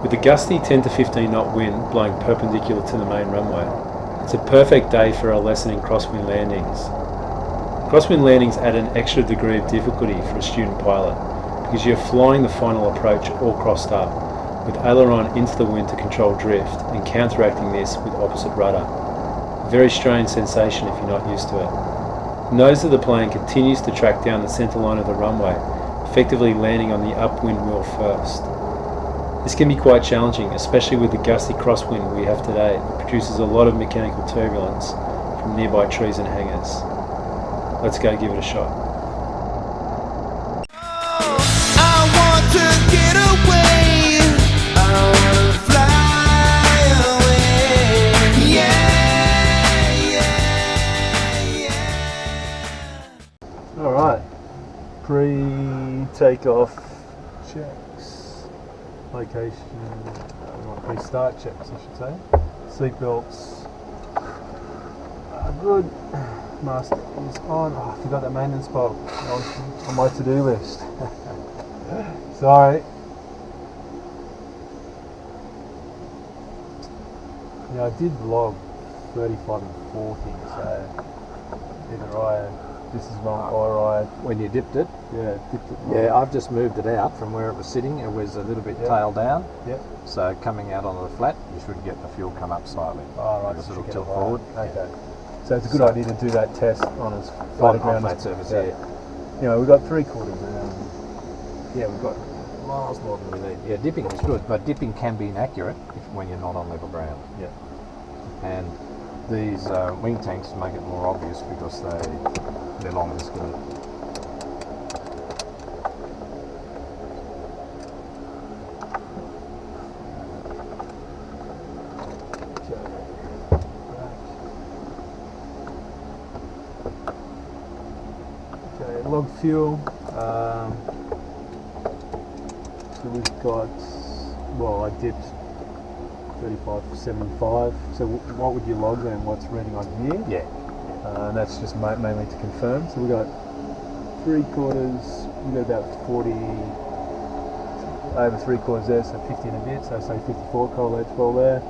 With a gusty 10 to 15 knot wind blowing perpendicular to the main runway, it's a perfect day for our lesson in crosswind landings. Crosswind landings add an extra degree of difficulty for a student pilot because you're flying the final approach all crossed up, with aileron into the wind to control drift and counteracting this with opposite rudder. A very strange sensation if you're not used to it. The nose of the plane continues to track down the centreline of the runway, effectively landing on the upwind wheel first. This can be quite challenging, especially with the gusty crosswind we have today that produces a lot of mechanical turbulence from nearby trees and hangars. Let's go give it a shot. Alright, pre-takeoff checks, location, pre-start checks I should say, seatbelts are good, mask is on. Oh, I forgot that maintenance bolt on my to-do list. Sorry. Yeah, I did log 35 and 40, so either this is wrong or I... When you dipped it? Yeah, dipped it wrong. Yeah, I've just moved it out from where it was sitting. It was a little bit tail down. Yep. So coming out onto the flat, you should get the fuel come up slightly. Oh, right. Just a little tilt forward. Okay. Yeah. So it's a good idea to do that test on as flat a ground flat surface, yeah. You know, we've got 3/4 yeah, we've got miles more than we need. Yeah, dipping is good, but dipping can be inaccurate when you're not on level ground. Yeah. And these wing tanks make it more obvious because they're long and skinny. Okay, log fuel. So we've got, well, I dipped 35.75. So what would you log then? What's reading on here? Yeah. And that's just mainly to confirm. So we've got 3/4, we've got about 40, over 3/4 there, so 50 and a bit, so say 54 correlates well there.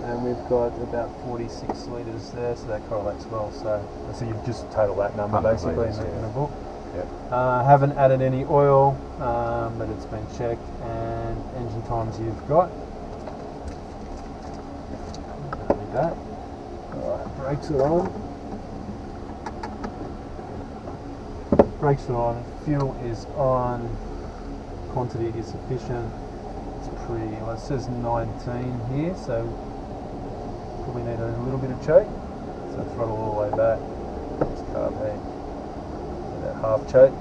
And we've got about 46 litres there, so that correlates well. So you just total that number basically in the book. Yep. Haven't added any oil, but it's been checked, and engine times you've got. Don't need that. Alright, brakes are on. Brakes are on, fuel is on, quantity is sufficient. It's well, it says 19 here, so probably need a little bit of choke. So throttle all the way back. It's carb heat. That half choke.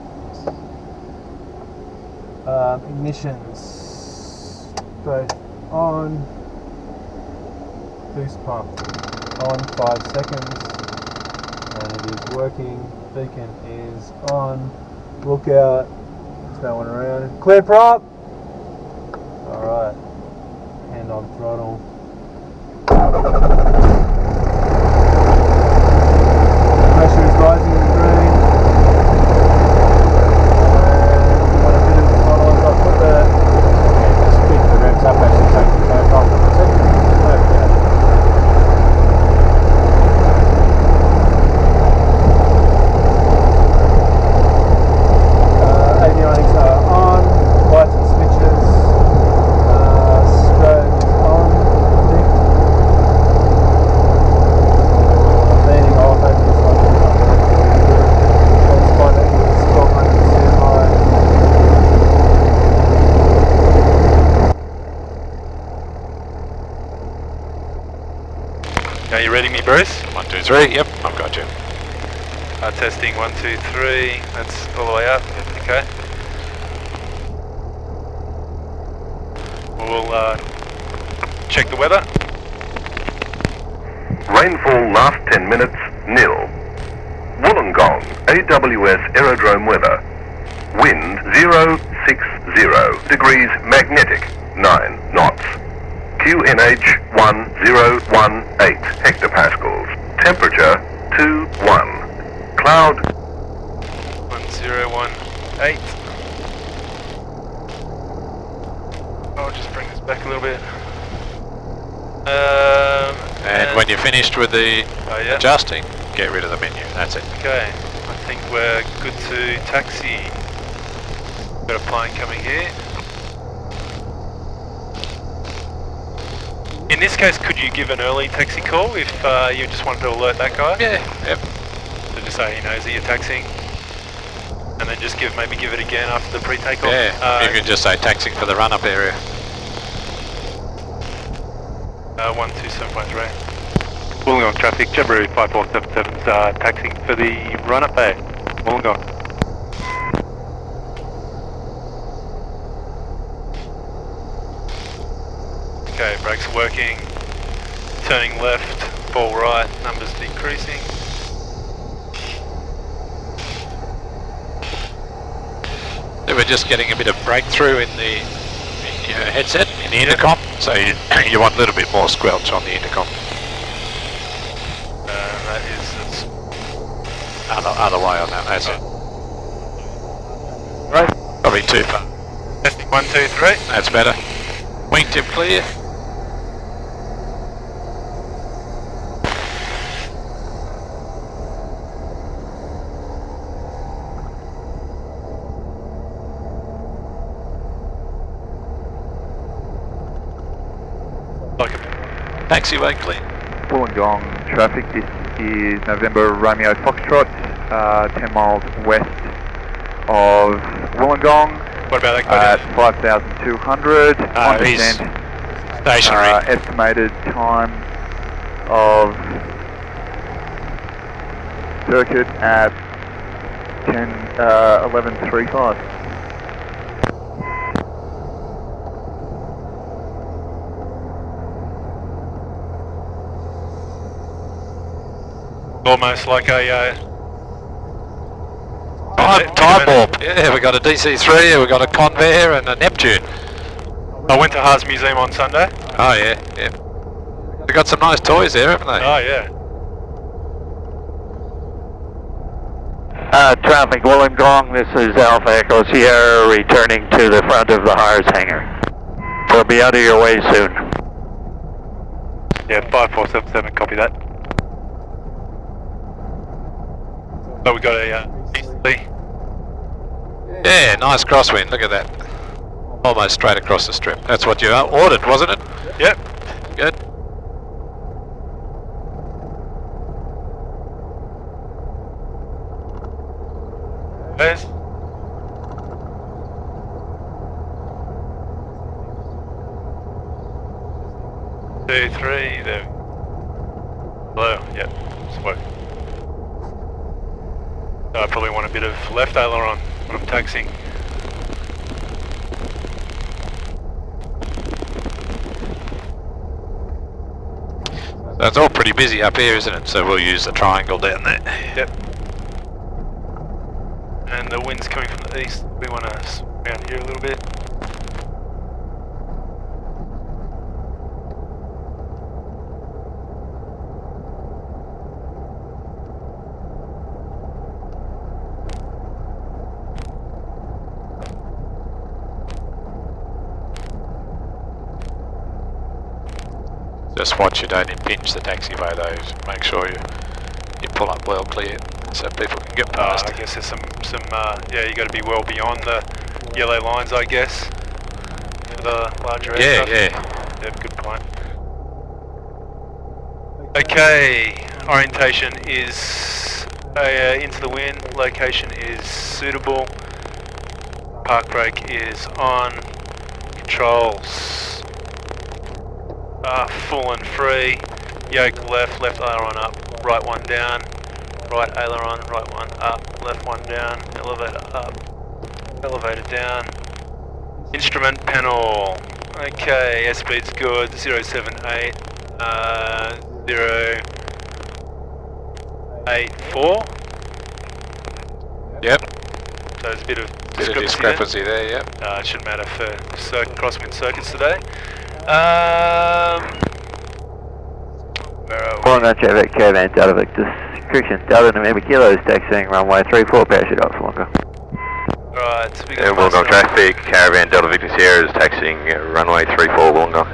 Ignitions both on. Boost pump on 5 seconds, and it is working. Beacon is on. Lookout. There's no one around. Clear prop. All right. Hand on throttle. Pressure is rising in the green. And what I did in the throttle is I put the... Just keep the revs up as you take the choke off. Avionics are on. Lights and switches. Strobe is on, I think. Leaning off over this one. Let's find out if it's 1200 CMI. Are you ready, me Bruce? 1, 2, 3. Yep, I've got you. Testing 1, 2, 3. That's all the way up. Okay. We'll check the weather. Rainfall last 10 minutes, nil. Wollongong, AWS Aerodrome weather. Wind 060 degrees magnetic, 9 knots. QNH 1018 hectopascals. Temperature 21. Cloud 1018. Oh, might just bring this back a little bit. And when you're finished with the yeah. adjusting, get rid of the menu. That's it. Okay, I think we're good to taxi. Got a plane coming here. In this case, could you give an early taxi call if you just wanted to alert that guy? Yeah, yep. So just say he knows that you're taxiing, and then just maybe give it again after the pre-takeoff. Yeah, you can just say taxiing for the run-up area. 127.3. Wollongong traffic, Jamboree 5477's taxiing for the run-up bay. Wollongong. Okay, brakes are working. Turning left, ball right, numbers decreasing. So we're just getting a bit of breakthrough in your headset, in the intercom, so you want a little bit more squelch on the intercom. That is Other way on that, that's it. right. Probably too far. Testing 1, 2, 3. That's better. Wing tip clear. Taxiway clear. Wollongong traffic, this is November Romeo Foxtrot, 10 miles west of Wollongong. What about that guy? At 5,200. He's stationary. Estimated time of circuit at 11:35. Almost like a Time warp. Yeah, we got a DC-3, we got a Convair and a Neptune. I went to Haas Museum on Sunday. Oh yeah, yeah. They got some nice toys there, haven't they? Oh yeah. Traffic Wollongong, this is Alpha Echo Sierra returning to the front of the Haas hangar. We'll be out of your way soon. Yeah, 5477, copy that. So we got a easterly. Yeah, nice crosswind, look at that. Almost straight across the strip. That's what you ordered, wasn't it? Yep. Good. There's 2, 3, there. Hello, yep, it's working. So I probably want a bit of left aileron when I'm taxiing. That's all pretty busy up here, isn't it? So we'll use the triangle down there. Yep. And the wind's coming from the east. We want to swing around here a little bit. Just watch you don't impinge the taxiway though. Make sure you pull up well clear so people can get past. I guess there's some yeah, you got to be well beyond the yellow lines, I guess, for the larger aircraft. Yeah. Yep, good point. Okay, orientation is into the wind, location is suitable, park brake is on, controls full and free, yoke left, left aileron up, right one down, right aileron, right one up, left one down, elevator up, elevator down, instrument panel, okay, airspeed's good, 078, 084. Yep. So there's a bit of discrepancy there, yep. it shouldn't matter for crosswind circuits today. Where are we? Wollongong traffic, caravan Delta Victor, description Delta November Kilos, taxiing runway 34, parachute off longer. Alright, Right, so we got And Wollongong traffic, caravan Delta Victor Sierra is taxiing runway 34 Wollongong.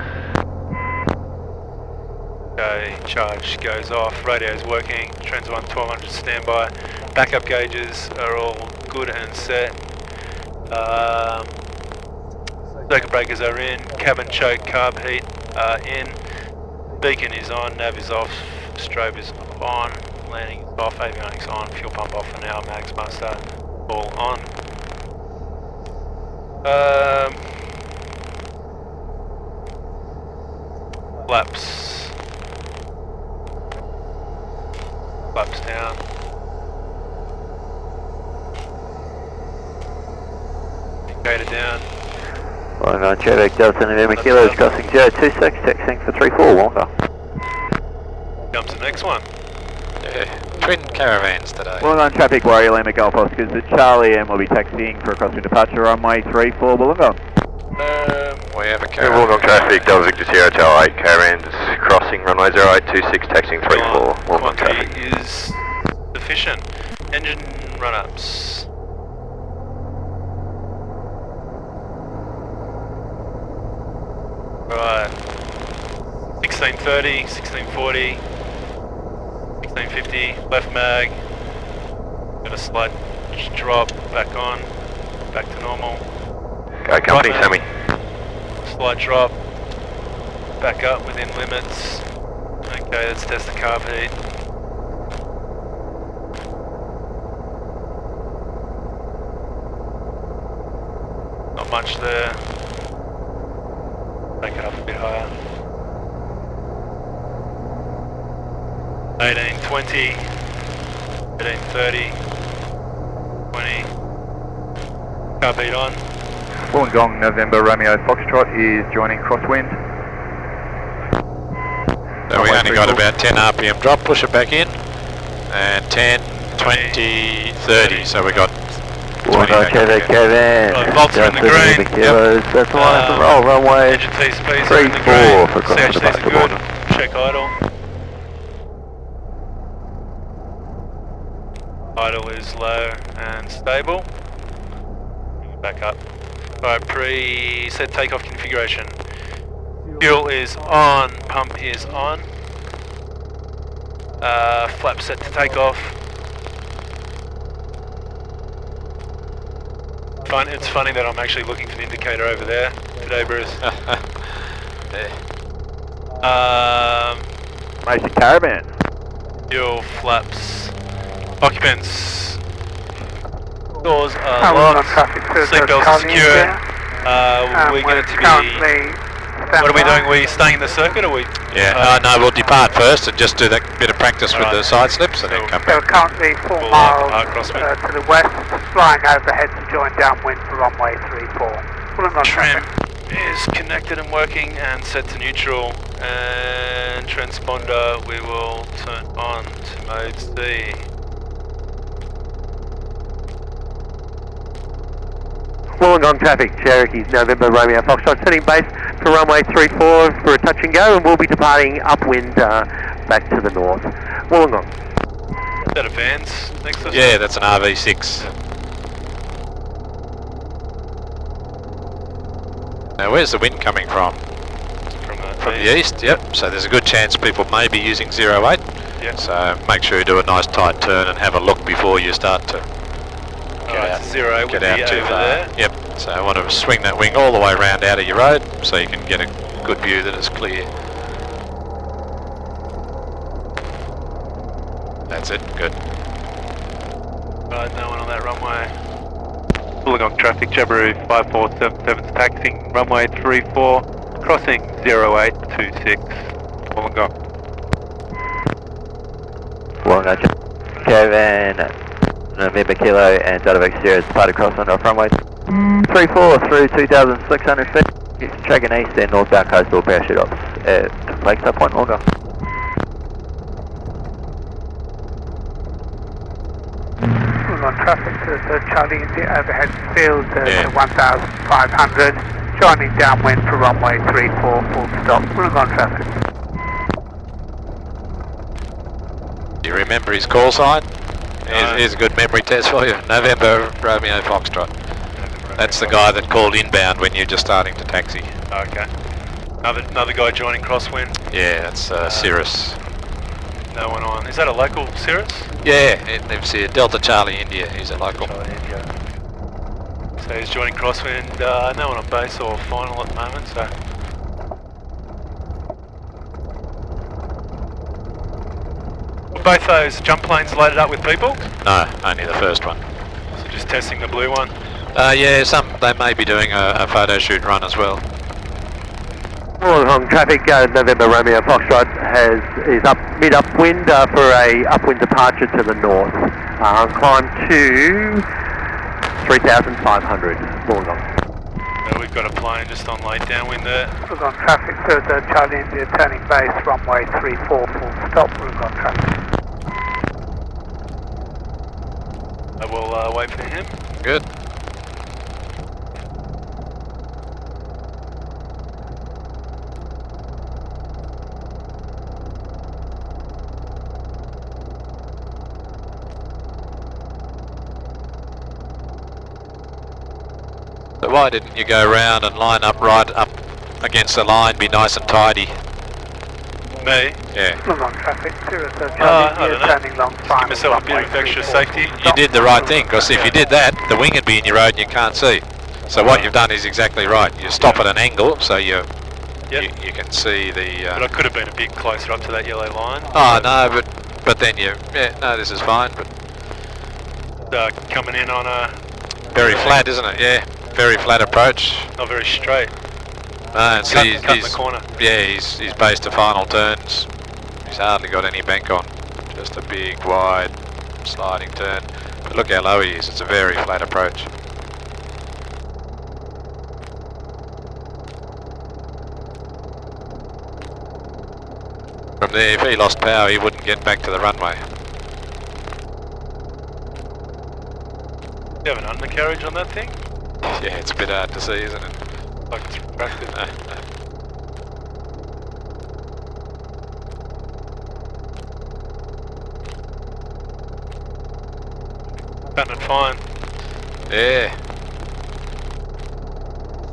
Okay, charge goes off, radio's working, trends 1200 standby, backup gauges are all good and set. Circuit breakers are in, cabin choke, carb heat in, beacon is on, nav is off, strobe is on, landing is off, avionics on, fuel pump off for now, mags master all on. Flaps down. Indicator down. Wollongong traffic, Delta November Kilo is crossing 026, taxiing for 34 Wollongong. Comes the next one. Yeah, twin caravans today. Wollongong traffic, Warrior Lima Golf Oscar to Charlie, and we'll be taxiing for a crosswind departure runway 34 Wollongong. We have a And caravan. Wollongong traffic, Delta Victor Sierra Tower 8, caravans crossing runway 0826, taxiing 34 Wollongong traffic. Quantity is sufficient. Engine run-ups. Right. 1630, 1640, 1650, left mag. Got a slight drop, back on, back to normal. Go company, Right, Sammy. Slight drop, back up within limits. Okay, let's test the carb heat. Not much there. Make it up a bit higher. 18, 20, 18, 30, 20. Carb heat on. Wollongong November Romeo Foxtrot is joining Crosswind. So we only got about 10 RPM drop, push it back in. And 10, 20, 30, so we got 20 Wollongong back traffic, in. caravan, Right, volts are in the Delta green. November Kilos, that's line for roll, runway Engine TSPs are in the 34 green. for crossing CHDs are departure good. Wollongong. Check idle. Idle is low and stable. Bring it back up. Alright, pre-set takeoff configuration. Fuel is on, pump is on. Flap set to takeoff. It's funny that I'm actually looking for the indicator over there today, Bruce. Basic caravan. Fuel, flaps, occupants. Doors are locked. Seatbelts are secure. We're going to be. What are we doing? Are we staying in the circuit, or we? Yeah, no, we'll depart first and just do that bit of practice with the side slips and then come So back. currently 4 We'll miles depart Crosswind. to the west, flying overhead to join downwind for runway 34. Wollongong Trim traffic. is connected and working and set to neutral. And transponder we will turn on to mode C. Wollongong traffic, Cherokee November Romeo Foxtrot, setting base for runway 34 for a touch and go, and we'll be departing upwind back to the north. Wollongong. Set of vans next to us? Yeah, that's an RV6. Now where's the wind coming from? From the east, yep. So there's a good chance people may be using 08. Yep. So make sure you do a nice tight turn and have a look before you start to Alright, 0 would get be out too over far. there. Yep. So I want to swing that wing all the way around out of your road so you can get a good view that it's clear. That's it, good. Right, no one on that runway. Wollongong traffic, Jabiru 5477 is taxiing runway 34, crossing 0826. Wollongong. Wollongong caravan, November Kilo and Delta Victor Sierra departed crosswind off runway 34 through 2,600 feet. Tracking east and northbound coastal parachute ops at Lakeside Point, Wollongong. Wollongong traffic to Charlie India overhead field Yeah. to 1,500. Joining downwind for runway 34, full stop. Wollongong traffic. Do you remember his call sign? Here's a good memory test for you. November Romeo Foxtrot. That's the guy that called inbound when you're just starting to taxi. Okay. Another guy joining Crosswind. Yeah, that's Cirrus. No one on. Is that a local Cirrus? Yeah, it lives here. Delta Charlie India. He's a local. So he's joining Crosswind. No one on base or final at the moment. So. Were both those jump planes loaded up with people? No, only the first one. So just testing the blue one. Yeah, they may be doing a photo shoot run as well. Wollongong traffic, November Romeo Foxtrot is up mid-upwind for a upwind departure to the north. Climb to 3,500, Wollongong. We've got a plane just on late downwind there. Wollongong traffic, third Charlie India, turning base, runway 34, full stop, Wollongong traffic. I will wait for him. Good. So why didn't you go round and line up right up against the line, be nice and tidy? Me? Yeah. Wollongong traffic, Cirrus I Charlie don't India, know. turning long, Give final, myself a bit runway of extra 34, safety. You did the right thing, because if you did that, the wing would be in your road and you can't see. So what you've done is exactly right. You stop at an angle so you can see the... But I could have been a bit closer up to that yellow line. Oh no, but then this is fine, but... Coming in on a... Very flat, isn't it? Yeah, very flat approach. Not very straight. No, and see, Cutting the corner. Yeah, he's based to final turns. He's hardly got any bank on. Just a big, wide, sliding turn. But look how low he is. It's a very flat approach. From there, if he lost power, he wouldn't get back to the runway. Do you have an undercarriage on that thing? Yeah, it's a bit hard to see, isn't it? Like it's retracted. No. Cutting it fine. Yeah.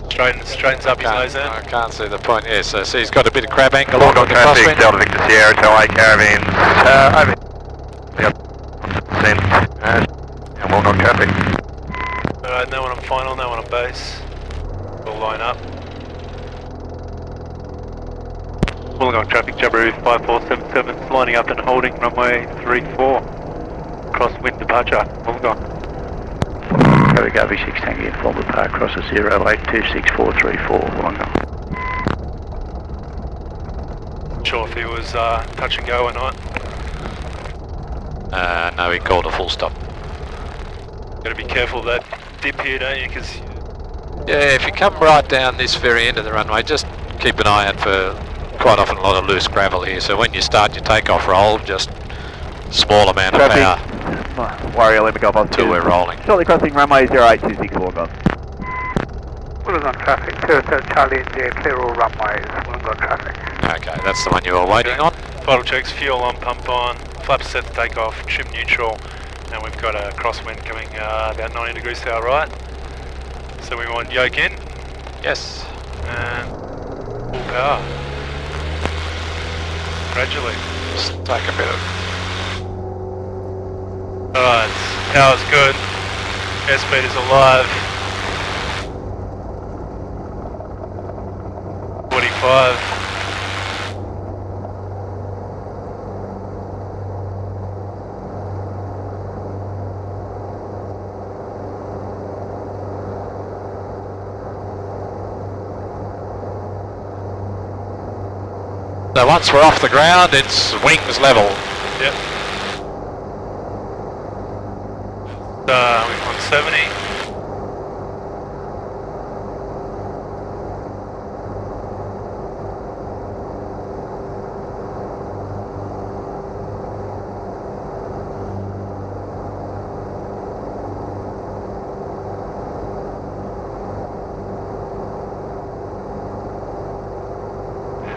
Straightens up his nose I end. can't see the point. Yeah, so see, he's got a bit of crab angle on Wollongong the traffic, crosswind. Delta Victor Sierra, Tower caravans, over. Yep. And Wollongong traffic. Alright, no one on final, no one on base. We'll line up. Wollongong traffic, Jabiru 5477, lining up and holding runway 34. Crosswind departure, Wollongong. Traffic RV6 Tango in forward park, cross at 0826434, Wollongong. Not sure if he was touch and go or not. No, he called a full stop. Gotta be careful of that dip here, don't you? Because Yeah, if you come right down this very end of the runway, just keep an eye out for quite often a lot of loose gravel here. So when you start your takeoff roll, just small amount of power Warrior, let me go above till we're rolling. Shortly crossing runway 0826, Wollongong. Wollongong traffic, third Charlie India, clear all runways, Wollongong traffic. Okay, that's the one you were waiting on. vital checks, fuel on, pump on, flaps set to take off, trim neutral, and we've got a crosswind coming about 90 degrees to our right. So we want yoke in. Yes. And full power. Gradually. Just take a bit of... Alright, power's good. Airspeed is alive. 45. So once we're off the ground, it's wings level. Yep. We've got 70.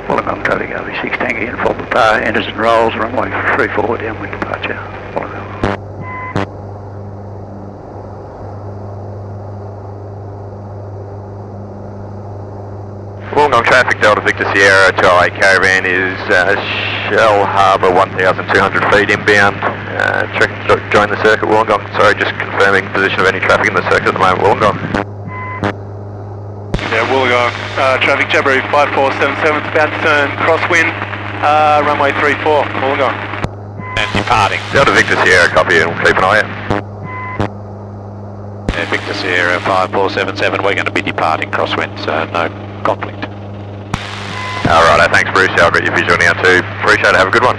Wollongong traffic RV6 Tango in forward bar, enters and rolls, runway 34 downwind departure. Wollongong. Wollongong traffic, Delta Victor Sierra to our caravan is Shell Harbour 1,200 feet inbound. Join the circuit, Wollongong. Sorry, just confirming position of any traffic in the circuit at the moment, Wollongong. Yeah, Wollongong, traffic Jabiru 5477, about to turn crosswind, runway 34, Wollongong. And departing. Delta Victor Sierra, copy, and we'll keep an eye out. Yeah, Victor Sierra 5477, we're going to be departing crosswind, so no conflict. Alright, thanks Bruce, I'll get your visual now too. Appreciate it, have a good one.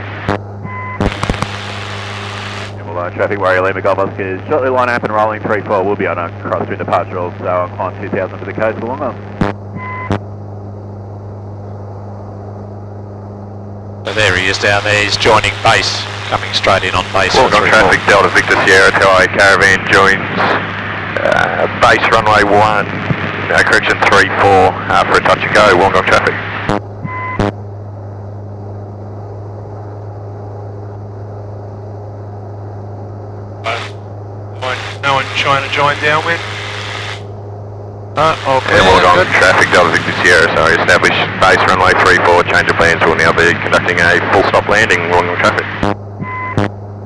Traffic Warrior Lima Golf Oscar, shortly line up and rolling 3-4, we'll be on a crosswind departure also on climb 2000 to the coast, Wollongong. So there he is down there, he's joining base, coming straight in on base. Wollongong traffic, Delta Victor Sierra to our caravan joins base runway 1, correction 34 for a touch and go, Wollongong traffic. No one trying to join downwind? Okay. Yeah, Wollongong traffic, Delta Victor Sierra, sorry, established base runway 34, change of plans, we'll now be conducting a full stop landing, Wollongong traffic.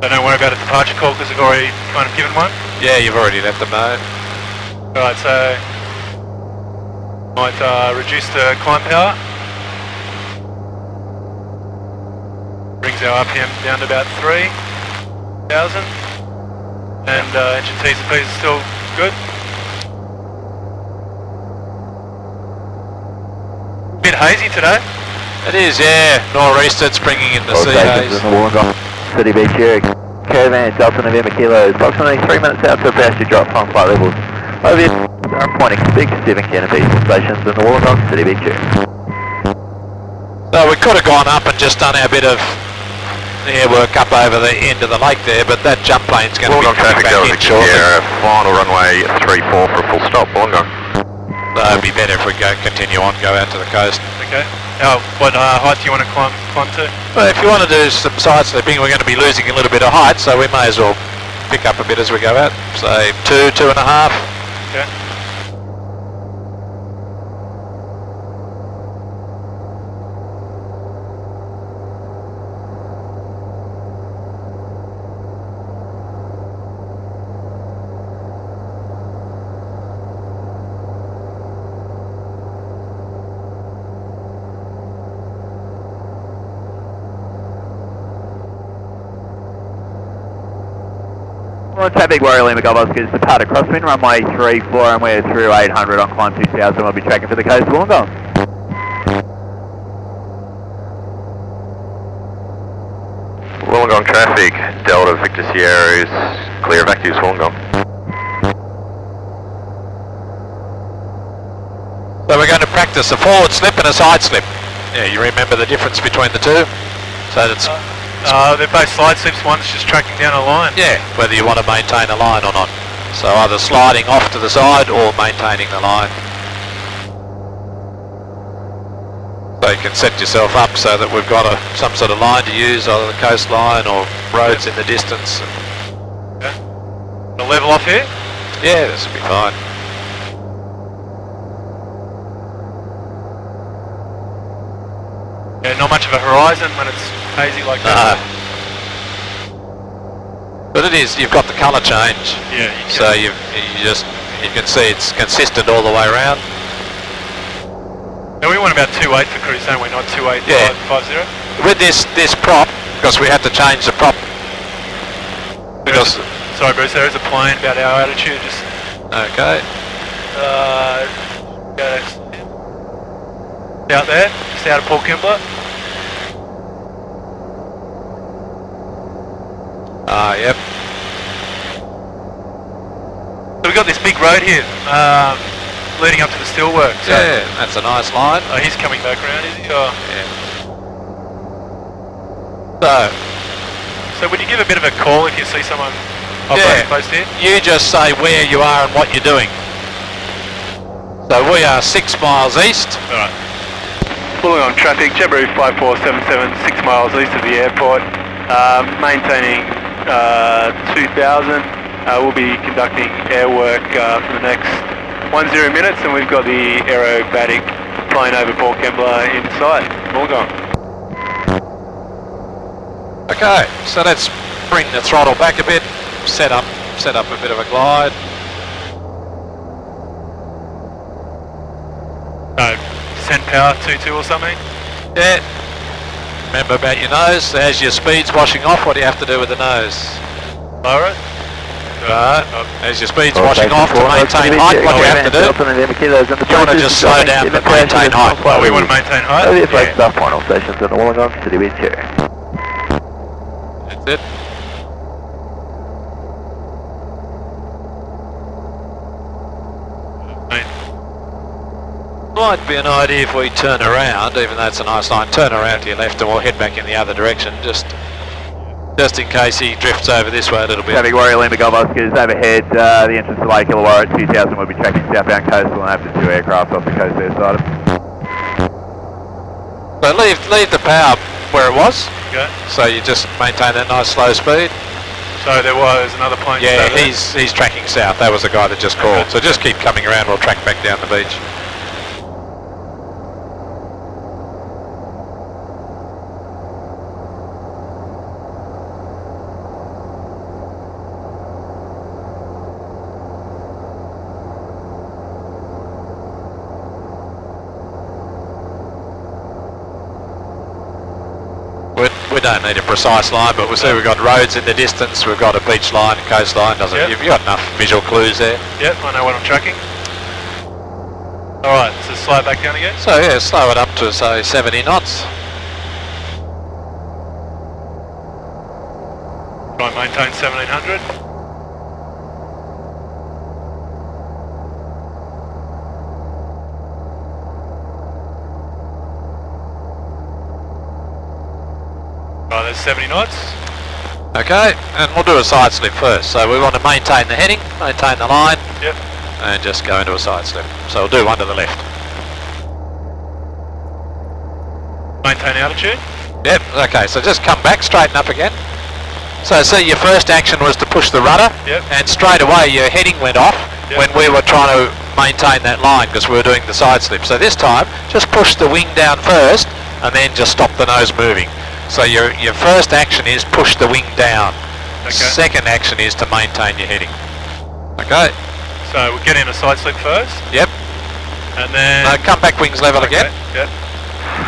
So don't worry about a departure call because we've already kind of given one? Yeah, you've already let them know. Right, so might reduce the climb power. Brings our RPM down to about 3,000. And engine T's and P's are still good. Bit hazy today. It is, yeah. Nor'easter, bringing in the sea haze. City Beach here, caravan Delta November Kilo, approximately 3 minutes out to a pasture drop on flight levels. Over here, I'm pointing big 7 canopy stations in the Wollongong City Beach here. So we could have gone up and just done our bit of air work up over the end of the lake there, but that jump plane's going to be traffic, back Delta in shortly. Victor, final runway 34 for a full stop, Wollongong. So it'd be better if we continue on, go out to the coast. Okay. What height do you want to climb to? Well, if you want to do some side slipping, we're going to be losing a little bit of height, so we may as well pick up a bit as we go out. Say 2.5. Okay. Well, traffic Warrior Lima Golf Oscar is departed crosswind, runway 34 and we're through 800 on climb 2000, we'll be tracking for the coast of Wollongong. Wollongong traffic, Delta Victor Sierra is clear of actives, Wollongong. So we're going to practice a forward slip and a side slip. Yeah, you remember the difference between the two? So that's... they're both slide slips, one's just tracking down a line. Yeah, whether you want to maintain a line or not. So either sliding off to the side or maintaining the line. So you can set yourself up so that we've got some sort of line to use, either the coastline or roads in the distance. Okay. A level off here? Yeah, this will be fine. Yeah, not much of a horizon when it's hazy like that. But it is, you've got the colour change. Yeah. So you can see it's consistent all the way around. Now we want about 2.8 for cruise, don't we? Not 2.8, Yeah. 50. With this prop, because we had to change the prop. Because Sorry Bruce, there is a plane about our altitude, just... Okay. Out there, just out of Port Kimbler. Yep. So we've got this big road here, leading up to the steelworks. So Yeah, that's a nice line. oh, he's coming back around, is he? Oh. Yeah. So would you give a bit of a call if you see someone operating close here? You just say where you are and what you're doing. So we are 6 miles east. Alright. Wollongong traffic, Jabiru 5477, 6 miles east of the airport, maintaining 2000. We'll be conducting air work for the next 10 minutes, and we've got the aerobatic plane over Port Kembla in sight. Wollongong. Okay, so let's bring the throttle back a bit, set up a bit of a glide. No, send power 2-2 or something? Yeah. Remember about your nose, as your speed's washing off, what do you have to do with the nose? Lower it? Right, as your speed's washing off to maintain height, what do you have to do? You want to just slow down but maintain height. Oh, we want to maintain height? Over the staff final stations in the Wollongong City Wind Chair. That's it. Might be an idea if we turn around, even though it's a nice line, turn around to your left and we'll head back in the other direction, just in case he drifts over this way a little bit. Traffic Warrior Lima Golf Oscar is overhead, the entrance to Lake Illawarra at 2000 will be tracking southbound coastal and after 2 aircraft off the coast there side of it. So leave the power where it was, Okay. so you just maintain that nice slow speed. So there was another plane. Yeah, he's tracking south, that was the guy that just called, so just keep coming around, we'll track back down the beach. We don't need a precise line, but we'll see we've got roads in the distance, we've got a beach line, coastline, you've got enough visual clues there. Yep, I know what I'm tracking. Alright, so slow it back down again? So yeah, slow it up to say 70 knots. Try and maintain 1700. Right, there's 70 knots. Okay, and we'll do a side slip first. So we want to maintain the heading, maintain the line, Yep. and just go into a side slip. So we'll do one to the left. Maintain altitude. Yep, okay, so just come back, straighten up again. So see, your first action was to push the rudder, Yep. and straight away your heading went off when we were trying to maintain that line because we were doing the side slip. So this time, just push the wing down first, and then just stop the nose moving. So your first action is push the wing down. Okay. Second action is to maintain your heading. Okay. So we'll get in a side slip first. Yep. And then... No, come back wings level again. Yep.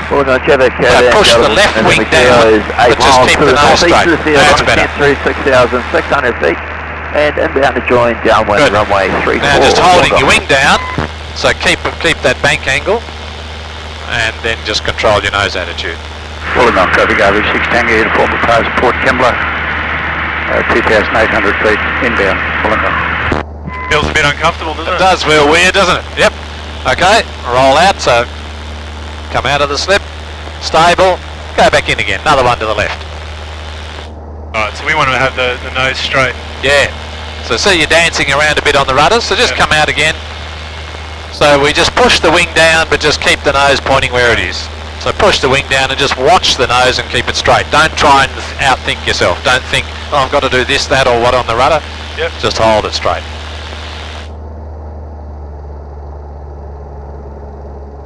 Wollongong Trevor, Push the left wing down, but just keep the nose straight. That's better. Through 6,600 feet and inbound to join downwind Good. runway 34. Now just holding your wing down, so keep that bank angle, and then just control your nose attitude. Wollongong traffic over 6 Tango uniform proposed Port Kembla, 2,800 feet inbound, Wollongong. Feels a bit uncomfortable, doesn't it? It does feel weird, doesn't it? Yep. Okay, roll out, so come out of the slip, stable, go back in again, another one to the left. Alright, so we want to have the nose straight. Yeah. So see you're dancing around a bit on the rudder, so just come out again. So we just push the wing down, but just keep the nose pointing where it is. So push the wing down and just watch the nose and keep it straight. Don't try and outthink yourself. Don't think, oh, I've got to do this, that, or what on the rudder. Yep. Just hold it straight.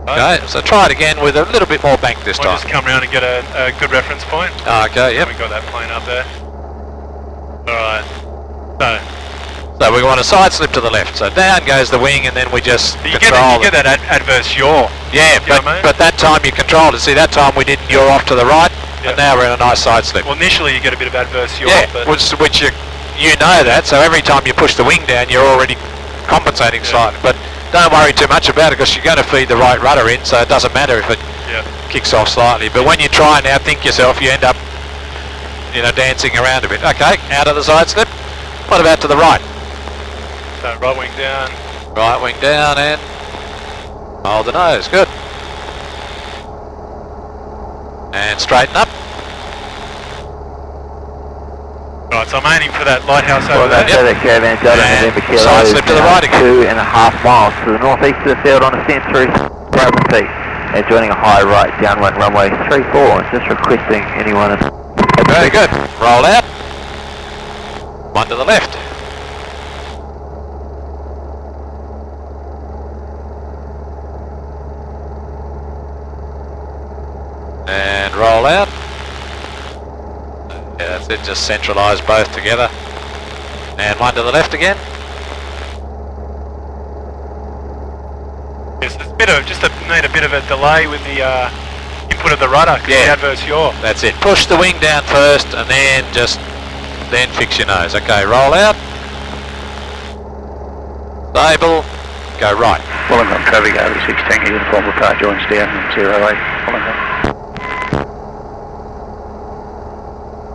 Okay, so try it again with a little bit more bank this We'll time. just come around and get a good reference point. Okay, yep. We got that plane up there. Alright. So we want a side slip to the left. So down goes the wing and then we just You control get that adverse yaw. Yeah, You know what I mean? but that time you controlled it. See, that time we didn't yaw off to the right, and now we're in a nice side slip. Well, initially you get a bit of adverse yaw, Yeah, but... which you know that, so every time you push the wing down, you're already compensating slightly. But don't worry too much about it, because you're going to feed the right rudder in, so it doesn't matter if it kicks off slightly. But when you try and outthink yourself, you end up, dancing around a bit. Okay, out of the side slip. What about to the right? So right wing down. Right wing down and hold the nose. Good. And straighten up. Right, so I'm aiming for that lighthouse over there. Caravan Delta November Kilo Side slip to the right again. 2.5 miles to the northeast of the field on ascent through 1,000 feet and joining a high right downwind runway 34. Just requesting anyone. Very good. Roll out. One to the left. And roll out. Yeah, that's it, just centralise both together. And one to the left again. Yes, there's a bit of, need a bit of a delay with the input of the rudder because Yeah. the adverse yaw. That's it. Push the wing down first and then fix your nose. Okay, roll out. Stable. Go right. Wollongong traffic over 6 Tango uniform report joins down 08 Wollongong.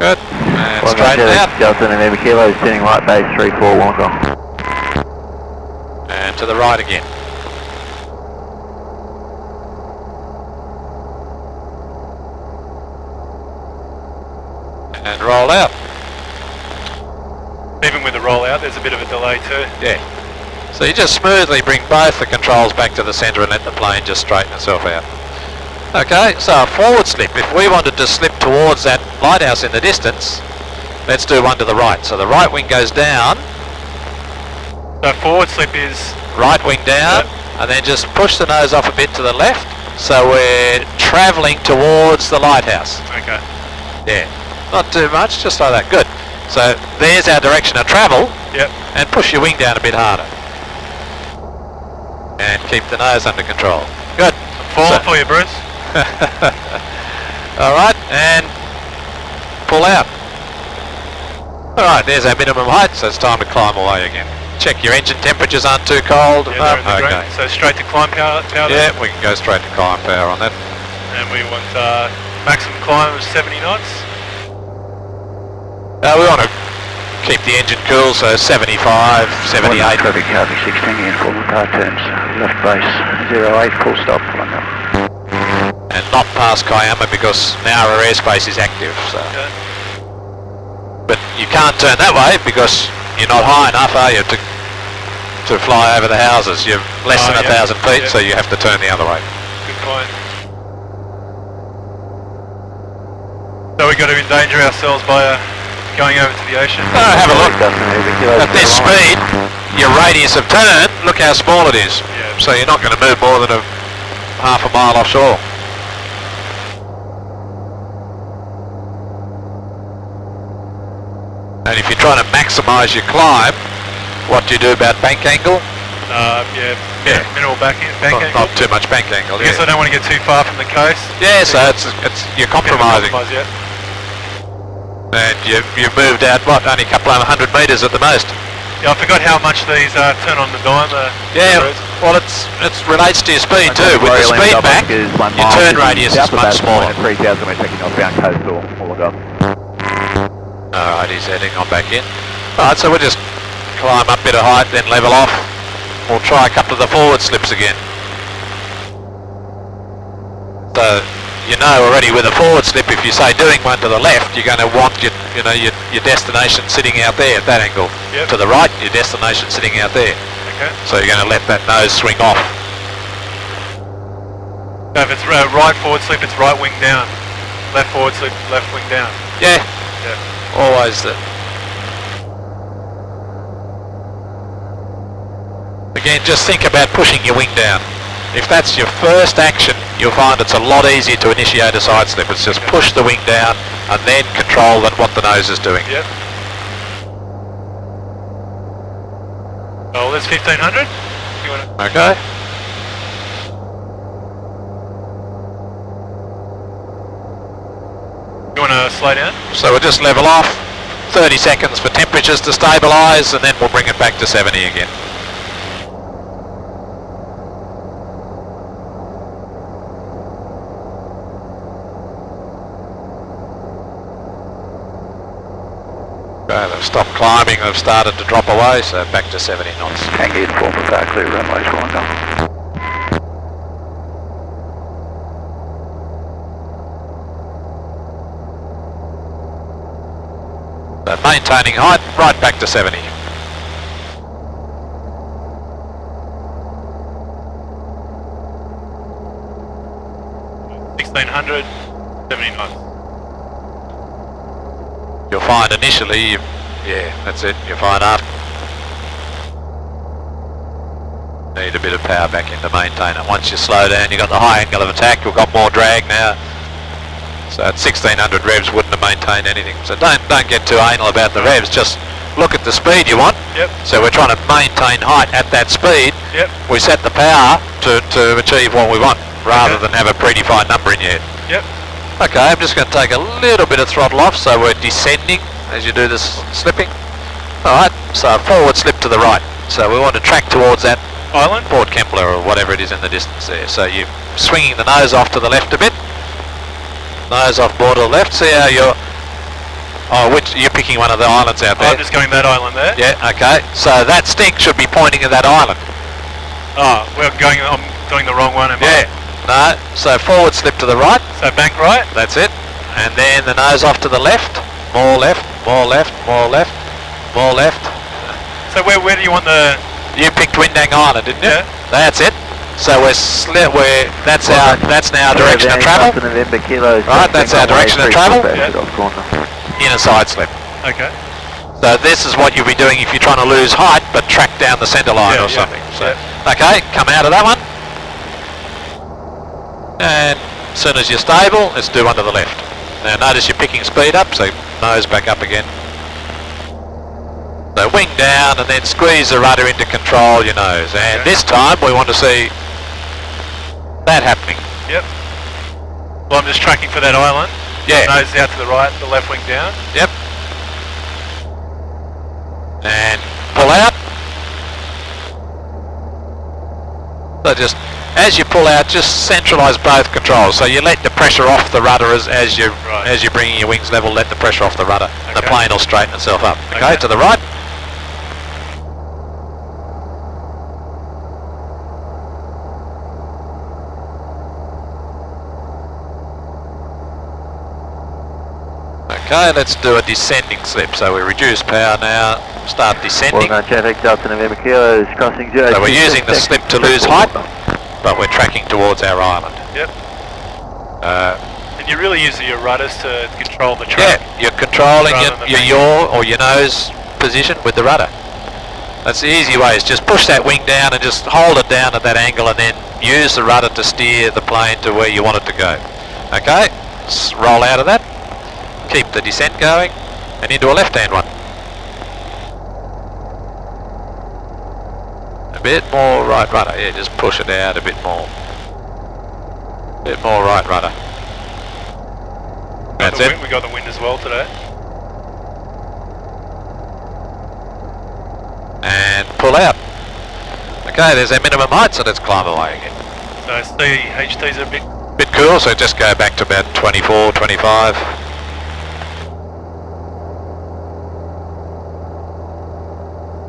Good. And straighten out. Delta November Kilo, turning right base 34 Wollongong. And to the right again. And roll out. Even with the roll out, there's a bit of a delay too. Yeah. So you just smoothly bring both the controls back to the centre and let the plane just straighten itself out. Okay, so a forward slip. If we wanted to slip towards that lighthouse in the distance, let's do one to the right. So the right wing goes down, So forward slip is, right wing down, and then just push the nose off a bit to the left. So we're travelling towards the lighthouse. okay. Yeah, not too much, just like that. Good. So there's our direction of travel. Yep. And push your wing down a bit harder. And keep the nose under control. Good. Falling for you, Bruce. Alright, and pull out. Alright, there's our minimum height, so it's time to climb away again. Check your engine temperatures aren't too cold. Yeah, they're in the Okay. green. So straight to climb power. Yeah, we can go straight to climb power on that. And we want maximum climb of 70 knots. We want to keep the engine cool, so 75, 78. Traffic over 6 Tango uniform report turns left base 08 full stop Wollongong. And not past Kiama because now our airspace is active. So. Okay. But you can't turn that way because you're not high enough, are you, to fly over the houses? You're less than 1,000 feet, so you have to turn the other way. Good point. So we've got to endanger ourselves by going over to the ocean. Have a look. At this speed, your radius of turn, look how small it is. Yeah. So you're not going to move more than half a mile offshore. And if you're trying to maximise your climb, what do you do about bank angle? Minimal bank angle. Not too much bank angle. I guess I don't want to get too far from the coast. Yeah, so you're compromising. Yeah. And you've moved out, what, only a couple of 100 metres at the most. Yeah, I forgot how much these turn on the dime. Yeah, well it relates to your speed too. With the speed back, your turn radius is much smaller. 3,000 we're taking northbound coastal Wollongong. Alright, he's heading on back in. Alright, so we'll just climb up a bit of height, then level off. We'll try a couple of the forward slips again. So, you know already with a forward slip, if you say doing one to the left, you're going to want your destination sitting out there at that angle. Yep. To the right, your destination sitting out there. Okay. So you're going to let that nose swing off. So if it's right forward slip, it's right wing down. Left forward slip, left wing down. Yeah. Yeah. Always that. Again, just think about pushing your wing down. If that's your first action, you'll find it's a lot easier to initiate a side slip. It's just push the wing down and then control what the nose is doing. Yep. Oh, that's 1500. You want to? Okay. You want to slow down? So we'll just level off. 30 seconds for temperatures to stabilise, and then we'll bring it back to 70 again. Okay, they've stopped climbing, they've started to drop away, so back to 70 knots. Tango uniform report clear runways Wollongong. So maintaining height, right back to 70. $1,600, 70 knots. You'll find initially, yeah, that's it, you'll find after. Need a bit of power back in to maintain it. Once you slow down, you've got the high angle of attack, you've got more drag now. So at 1600 revs wouldn't have maintained anything. So don't get too anal about the revs, just look at the speed you want. Yep. So we're trying to maintain height at that speed. Yep. We set the power to achieve what we want, rather than have a predefined number in your head. Yep. Okay, I'm just going to take a little bit of throttle off, so we're descending as you do this slipping. Alright, so forward slip to the right. So we want to track towards that Island? Port Kempler or whatever it is in the distance there. So you're swinging the nose off to the left a bit. Nose off board to the left. See how you're... Oh, you're picking one of the islands out there. I'm just going that island there. Yeah, okay. So that stick should be pointing at that island. Oh, I'm doing the wrong one, am I? Yeah. No, so forward slip to the right. So bank right? That's it. And then the nose off to the left. More left, more left, more left, more left. So where do you want the... You picked Windang Island, didn't you? Yeah. That's it. So that's now direction of travel. Right, that's our direction of travel. In a side slip. Okay. So this is what you'll be doing if you're trying to lose height, but track down the centre line or something. So, okay, come out of that one. And as soon as you're stable, let's do one to the left. Now notice you're picking speed up, so nose back up again. So wing down and then squeeze the rudder into control your nose. And this time we want to see that happening. Yep. Well, I'm just tracking for that island. Yeah. Nose out to the right, the left wing down. Yep. And pull out. So just, as you pull out, just centralise both controls. So you let the pressure off the rudder as you're bringing your wings level, let the pressure off the rudder. The plane will straighten itself up. Okay, to the right. Okay, let's do a descending slip. So we reduce power now, start descending. Traffic, Delta November Kilos, crossing 0. So we're using the slip to lose height, but we're tracking towards our island. Yep. And you really use your rudders to control the track. Yeah, you're controlling your yaw or your nose position with the rudder. That's the easy way, is just push that wing down and just hold it down at that angle and then use the rudder to steer the plane to where you want it to go. Okay, let's roll out of that. Keep the descent going and into a left-hand one. A bit more right rudder, yeah, just push it out a bit more. A bit more right rudder. That's it. We got the wind as well today. And pull out. Okay, there's our minimum height, so let's climb away again. So HT's a bit cool, so just go back to about 24, 25.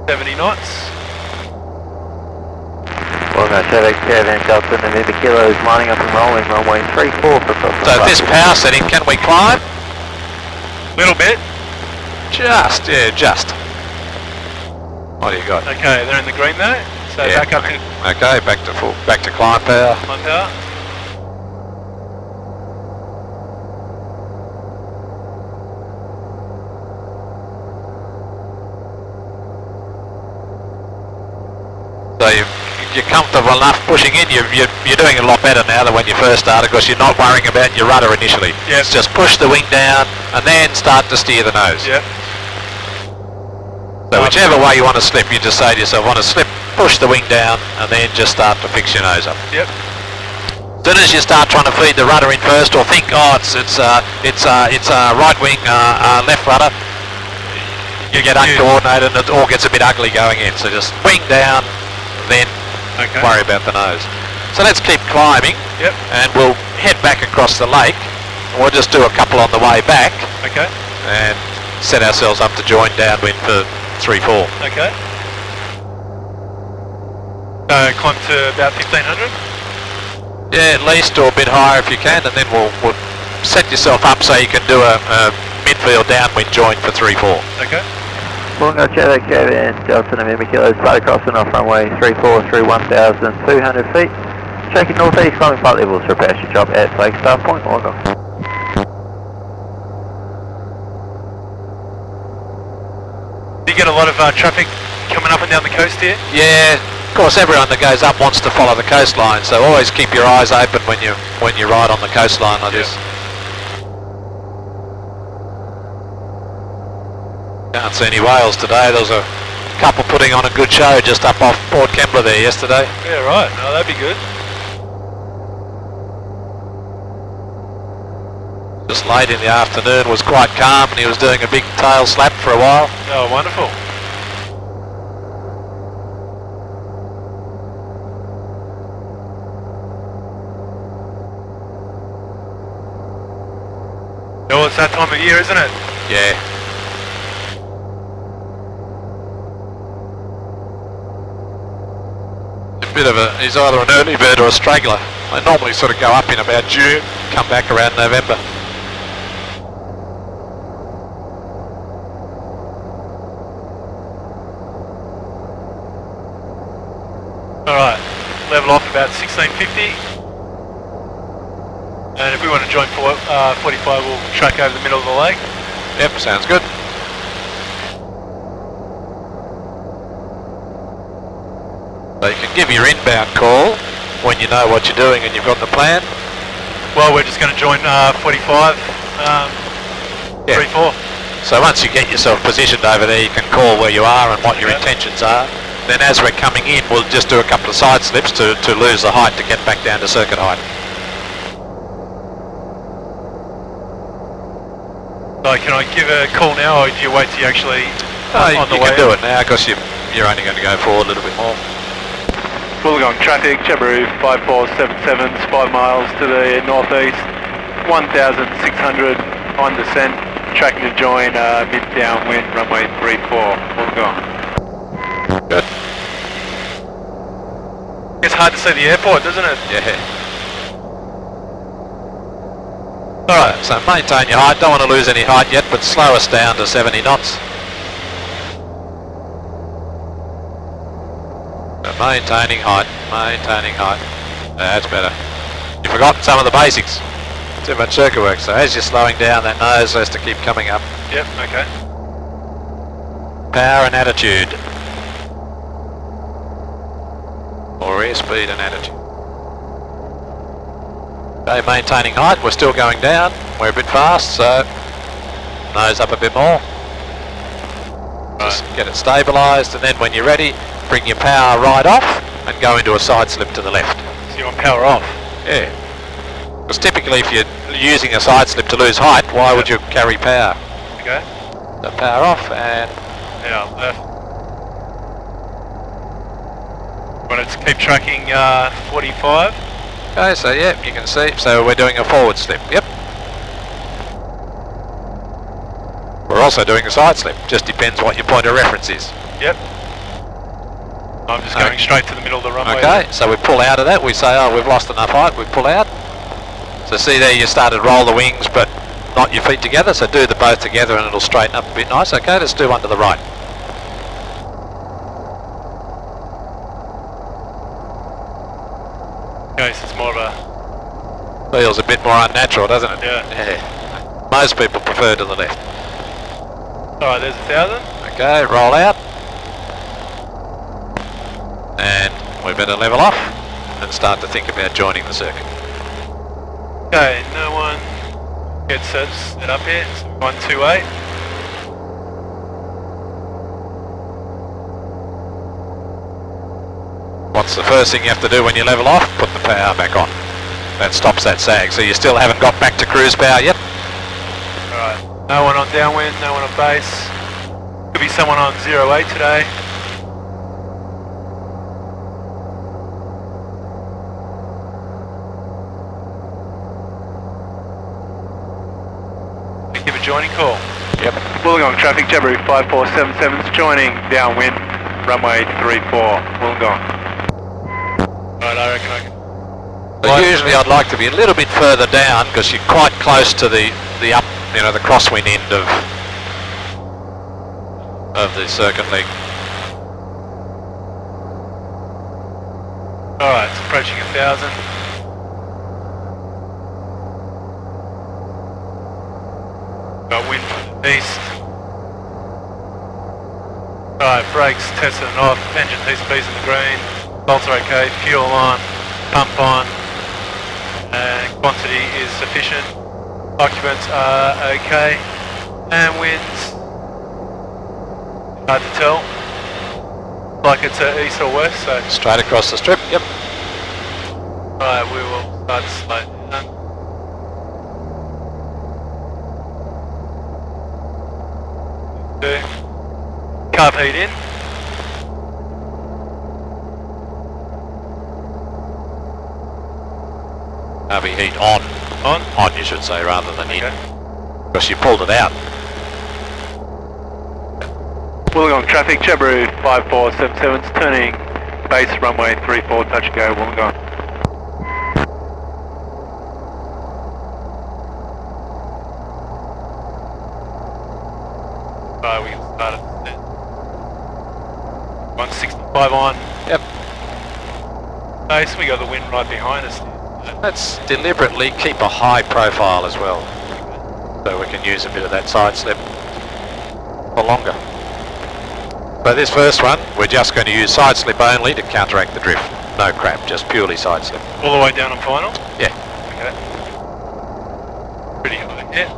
70 knots. Traffic, Caravan Delta November Kilos, lining up and rolling, runway 34 for Crosswind. So this power setting, can we climb? Little bit. Just. What do you got? Okay, they're in the green there. So back up to... Okay, back to climb power. Climb power. So you're comfortable enough pushing in. You're doing a lot better now than when you first started, because you're not worrying about your rudder initially. Yep. It's just push the wing down and then start to steer the nose. Yep. So whichever way you want to slip, you just say to yourself, want to slip, push the wing down and then just start to fix your nose up. Yep. As soon as you start trying to feed the rudder in first, or think, it's right wing, left rudder, you get uncoordinated and it all gets a bit ugly going in. So just wing down, then worry about the nose. So let's keep climbing, and we'll head back across the lake. We'll just do a couple on the way back, and set ourselves up to join downwind for 3-4. Okay. Climb to about 1500? Yeah, at least, or a bit higher if you can, and then we'll set yourself up so you can do a midfield downwind join for 3-4. Okay. Wollongong Traffic, Caravan Delta November Kilos, flight crossing off runway 34 through 1,200 feet. Tracking northeast, climbing flight levels for a parachute drop at Flagstaff Point, Wollongong. Do you get a lot of traffic coming up and down the coast here? Yeah, of course everyone that goes up wants to follow the coastline, so always keep your eyes open when you ride on the coastline like this. Can't see any whales today. There was a couple putting on a good show just up off Port Kembla there yesterday. Yeah, right. No, that'd be good. Just late in the afternoon was quite calm and he was doing a big tail slap for a while. Oh, wonderful. Oh, it's that time of year, isn't it? Yeah. A bit of a, he's either an early bird or a straggler. They normally sort of go up in about June, come back around November. Alright, level off about 1650. And if we want to join 45, we'll track over the middle of the lake. Yep, sounds good. So you can give your inbound call when you know what you're doing and you've got the plan. Well, we're just going to join 45, 3-4. So once you get yourself positioned over there, you can call where you are and what your intentions are. Then as we're coming in, we'll just do a couple of side slips to lose the height to get back down to circuit height. So can I give a call now, or do you wait till you actually on the you way? can do it now because you're only going to go forward a little bit more. Wollongong traffic, Jabiru 5477, 5 miles to the northeast, 1,600 on descent, tracking to join mid downwind runway 34, Wollongong. Good. It's hard to see the airport, doesn't it? Yeah. Alright, so maintain your height, don't want to lose any height yet, but slow us down to 70 knots. So maintaining height. That's better. You've forgotten some of the basics. Too much circuit work, so as you're slowing down, that nose has to keep coming up. Yep, okay. Power and attitude. Or airspeed and attitude. Okay, maintaining height, we're still going down, we're a bit fast, so nose up a bit more. Just get it stabilised, and then when you're ready, bring your power right off and go into a side slip to the left. So you want power off? Yeah. Because typically if you're using a side slip to lose height, why would you carry power? Okay. So power off and... Yeah, left. Want to keep tracking 45? Okay, so yeah, you can see, so we're doing a forward slip, yep. We're also doing a side slip, just depends what your point of reference is. Yep. I'm just going straight to the middle of the runway. Okay, so we pull out of that, we say, oh, we've lost enough height, we pull out. So see there, you started roll the wings, but not your feet together, so do the both together and it'll straighten up a bit nice. Okay, let's do one to the right. Okay, so it's more of a... Feels a bit more unnatural, doesn't it? Yeah. Most people prefer to the left. Alright, there's 1,000. Okay, roll out. And we better level off and start to think about joining the circuit. Okay, no one gets set up here. So 128. What's the first thing you have to do when you level off? Put the power back on. That stops that sag. So you still haven't got back to cruise power yet? Alright, no one on downwind, no one on base. Could be someone on 08 today. Give a joining call. Yep. Wollongong traffic, Jabiru 5477 is joining downwind, runway 34, Wollongong. Alright, I reckon I can... But usually I'd like to be a little bit further down because you're quite close to the up, you know, the crosswind end of the circuit leg. Alright, it's approaching 1,000. Got wind from the east. Alright, brakes tested and off, engine PCB's in the green, bolts are okay, fuel on, pump on, and quantity is sufficient. Occupants are okay, and winds Hard to tell. Like it's east or west, so. Straight across the strip, yep. Alright, we will start to slow down. Carb heat in. Carb heat on. On, you should say, rather than in. Because you pulled it out. Wollongong traffic, Jabiru 5477's turning base runway 34, touch and go, Wollongong. Alright, we can start at 165 on. Yep. Base, we got the wind right behind us. Let's deliberately keep a high profile as well, so we can use a bit of that side slip for longer. So this first one, we're just going to use side slip only to counteract the drift. No crap, just purely side slip. All the way down on final? Yeah. Okay. Pretty high, yeah.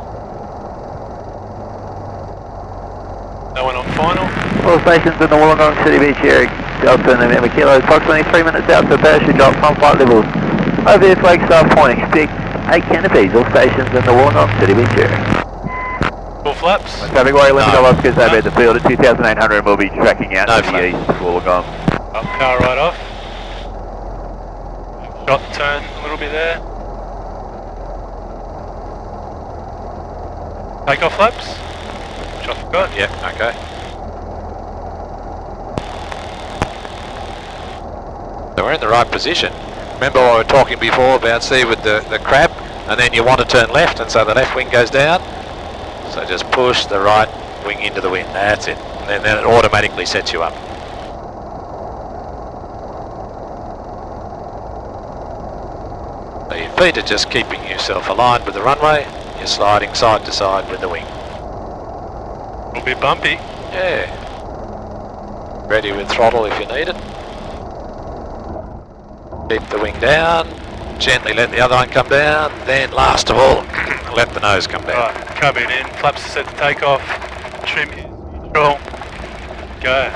No one on final. All stations in the Wollongong City Beach area, Delta November Kilo, approximately 3 minutes out to parachute drop from flight levels. Over here, Flagstaff Point, expect 8 canopies, all stations in the Wollongong City Beach area. Full flaps? Traffic warrior, limit of Oscars over at the field at 2,800, we'll be tracking out No to the east, Wollongong. Up, power right off. Shot turn a little bit there. Takeoff flaps? Which I forgot. Yep, okay. So we're in the right position. Remember what we were talking before about, see, with the crab, and then you want to turn left, and so the left wing goes down. So just push the right wing into the wind, that's it. And then it automatically sets you up. So your feet are just keeping yourself aligned with the runway, you're sliding side to side with the wing. A little bit bumpy. Yeah. Ready with throttle if you need it. Keep the wing down, gently let the other one come down, then last of all, let the nose come down. Right, carb it in, flaps are set to take off, trim is neutral, go.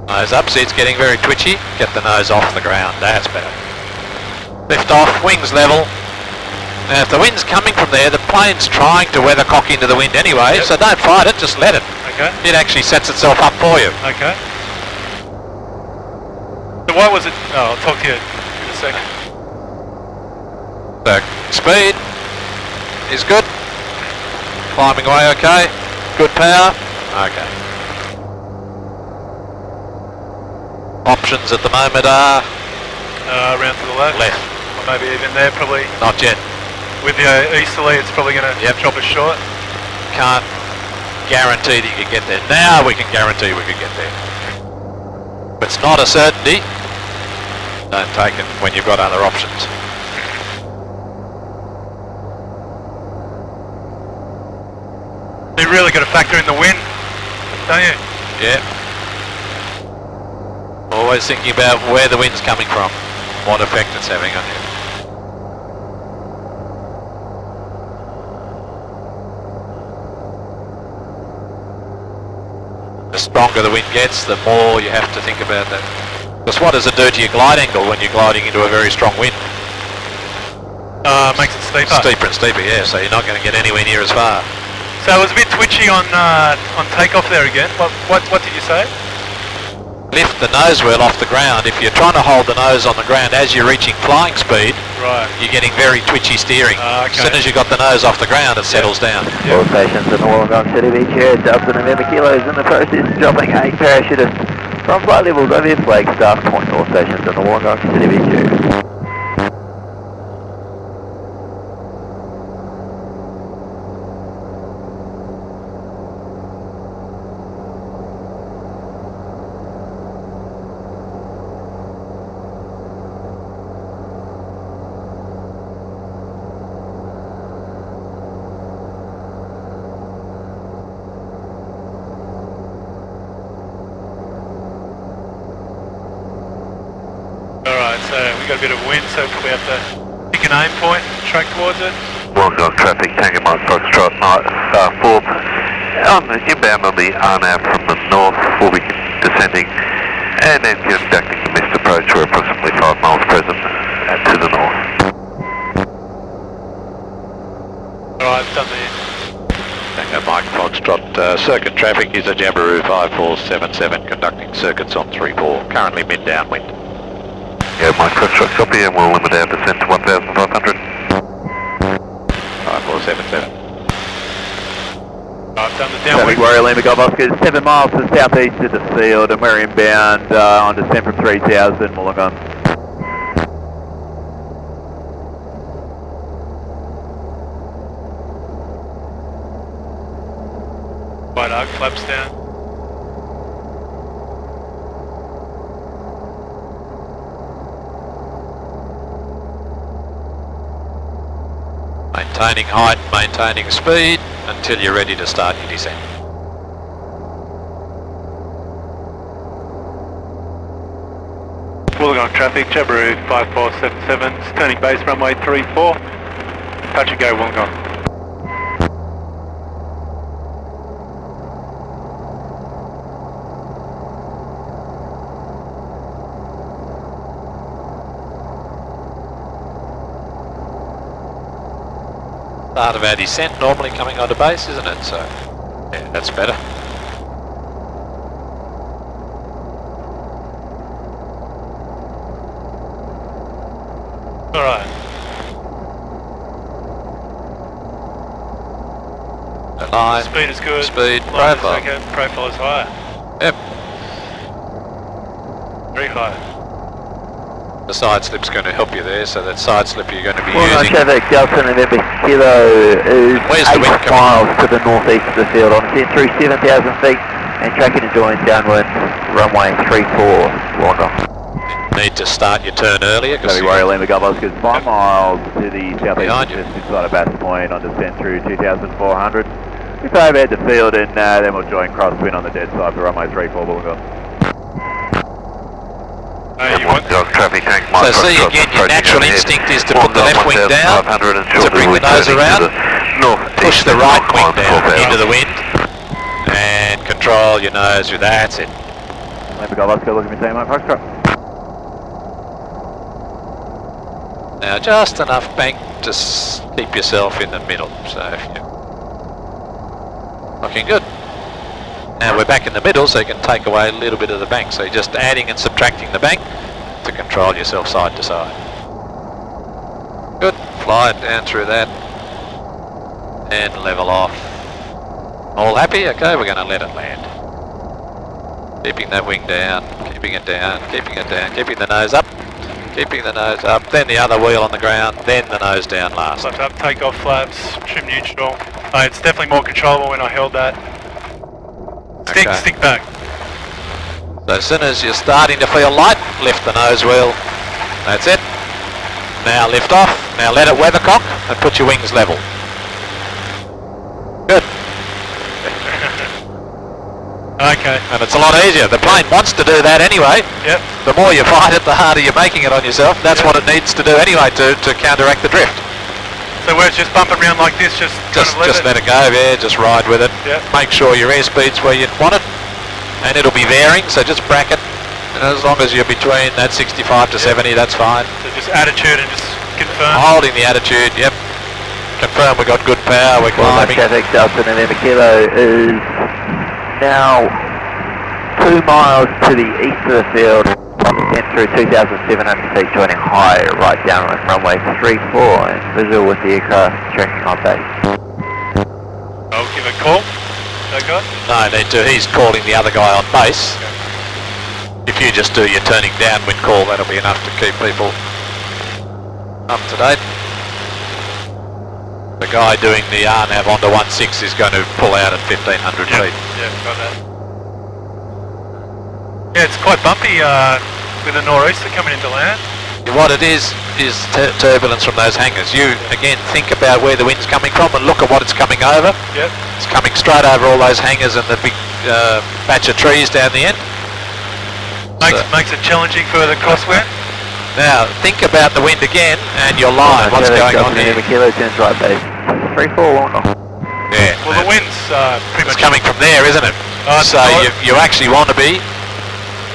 Nose up, see it's getting very twitchy, get the nose off the ground, that's better. Lift off, wings level. Now if the wind's coming from there, the plane's trying to weathercock into the wind anyway, so don't fight it, just let it. Okay. It actually sets itself up for you. Okay. So why was it, oh, I'll talk to you in a second. So speed is good, climbing away okay, good power, okay. Options at the moment are? Around to the left. Left. Or maybe even there, probably. Not yet. With the easterly, it's probably going to drop us short. Can't guarantee that you can get there. Now we can guarantee we can get there. If it's not a certainty, don't take it when you've got other options. You really got to factor in the wind, don't you? Yeah. Always thinking about where the wind's coming from, what effect it's having on you. The stronger the wind gets, the more you have to think about that. Because what does it do to your glide angle when you're gliding into a very strong wind? Makes it steeper. Steeper and steeper, yeah, so you're not going to get anywhere near as far. So it was a bit twitchy on takeoff there again. What did you say? Lift the nose wheel off the ground. If you're trying to hold the nose on the ground as you're reaching flying speed, right, you're getting very twitchy steering. Okay. As soon as you've got the nose off the ground, it settles down. All stations in the Wollongong City Beach area, Delta November Kilos in the process of dropping 8 parachutists from flight levels over your Flagstaff Point. All stations in the Wollongong City Beach area. Alright, so we got a bit of wind, so we have to pick an aim point and track towards it. Wollongong traffic, Tango Mike Foxtrot, 4. On the inbound on the RNAV from the north, we'll be descending and then conducting a missed approach. We're approximately 5 miles present to the north. Alright, done there. Tango Mike Foxtrot, circuit traffic is a Jabiru 5477, conducting circuits on 3-4, currently mid downwind. Yeah, Mike Foxtrot, copy, and we'll limit our descent to 1,500. 5477. I've done the Traffic downwind. Warrior Lima Golf Oscar, 7 miles to the southeast of the field, and we're inbound on descent from 3000 Wollongong. White arc, flaps down. Maintaining height, maintaining speed until you're ready to start your descent. Wollongong traffic, Jabiru 5477, turning base runway 34. Touch and go, Wollongong. Start of our descent normally coming onto base, isn't it? So, yeah, that's better. Alright. Line, Speed is good. speed, Line is profile. okay. Profile is high. Yep. Very high. The side slip's going to help you there, so that side slip you're going to be Wollongong using. traffic, Delta November Kilo is Where's the 8 wind coming? miles to the northeast of the field on descent through 7,000 feet and tracking to join downwind runway 34 Wollongong. Need to start your turn earlier. Traffic Warrior Lima Golf Oscar, 5 miles to the southeast Behind of you. just inside of Bass Point on descent through 2,400. We overhead the field and then we'll join Crosswind on the dead side for runway 34 Wollongong. You want traffic, tank So see again, your natural instinct is to put the left wing down, to bring the nose around, push the right wing down into the wind, and control your nose with that. That's it. Lima Golf Oscar, look at me, team, Mike Foxtrot. Now just enough bank to keep yourself in the middle. So if you're looking good. Now we're back in the middle, so you can take away a little bit of the bank. So you're just adding and subtracting the bank to control yourself side to side. Good. Fly it down through that and level off. All happy? Okay, we're going to let it land. Keeping that wing down, keeping it down, keeping it down, keeping the nose up, keeping the nose up, then the other wheel on the ground, then the nose down last. Left up, take off flaps, trim neutral. It's definitely more controllable when I held that. Stick, Okay. stick back. So as soon as you're starting to feel light, lift the nose wheel. That's it. Now lift off. Now let it weathercock and put your wings level. Good. Okay. And it's a lot easier. The plane wants to do that anyway. Yep. The more you fight it, the harder you're making it on yourself. That's what it needs to do anyway to counteract the drift. So where it's just bumping around like this, just kind of Just let it go, yeah, just ride with it. Yep. Make sure your airspeed's where you want it, and it'll be varying, so just bracket. And as long as you're between that 65 to 70, that's fine. So just attitude and just confirm. Holding the attitude, yep. Confirm we got good power, we're Wollongong climbing. traffic, Delta November Kilo is now 2 miles to the east of the field on descent through 2,700 feet, joining high right down on runway 34 and visual with the aircraft tracking on base. I'll give a call. That guy? No, need to. He's calling the other guy on base. If you just do your turning downwind call, that'll be enough to keep people up to date. The guy doing the RNAV onto 16 is going to pull out at 1,500 feet. Yeah, got that. Yeah, it's quite bumpy with the nor'easter coming into land. What it is turbulence from those hangars. You, again, think about where the wind's coming from and look at what it's coming over. Yep. It's coming straight over all those hangars and the big batch of trees down the end. Makes it challenging for the crosswind. Now, think about the wind again and your line. What's going on here? Kilo, turns right base. 3-4, long off. Yeah. Well, the wind's pretty It's much coming from there, isn't it? Oh, So you actually want to be...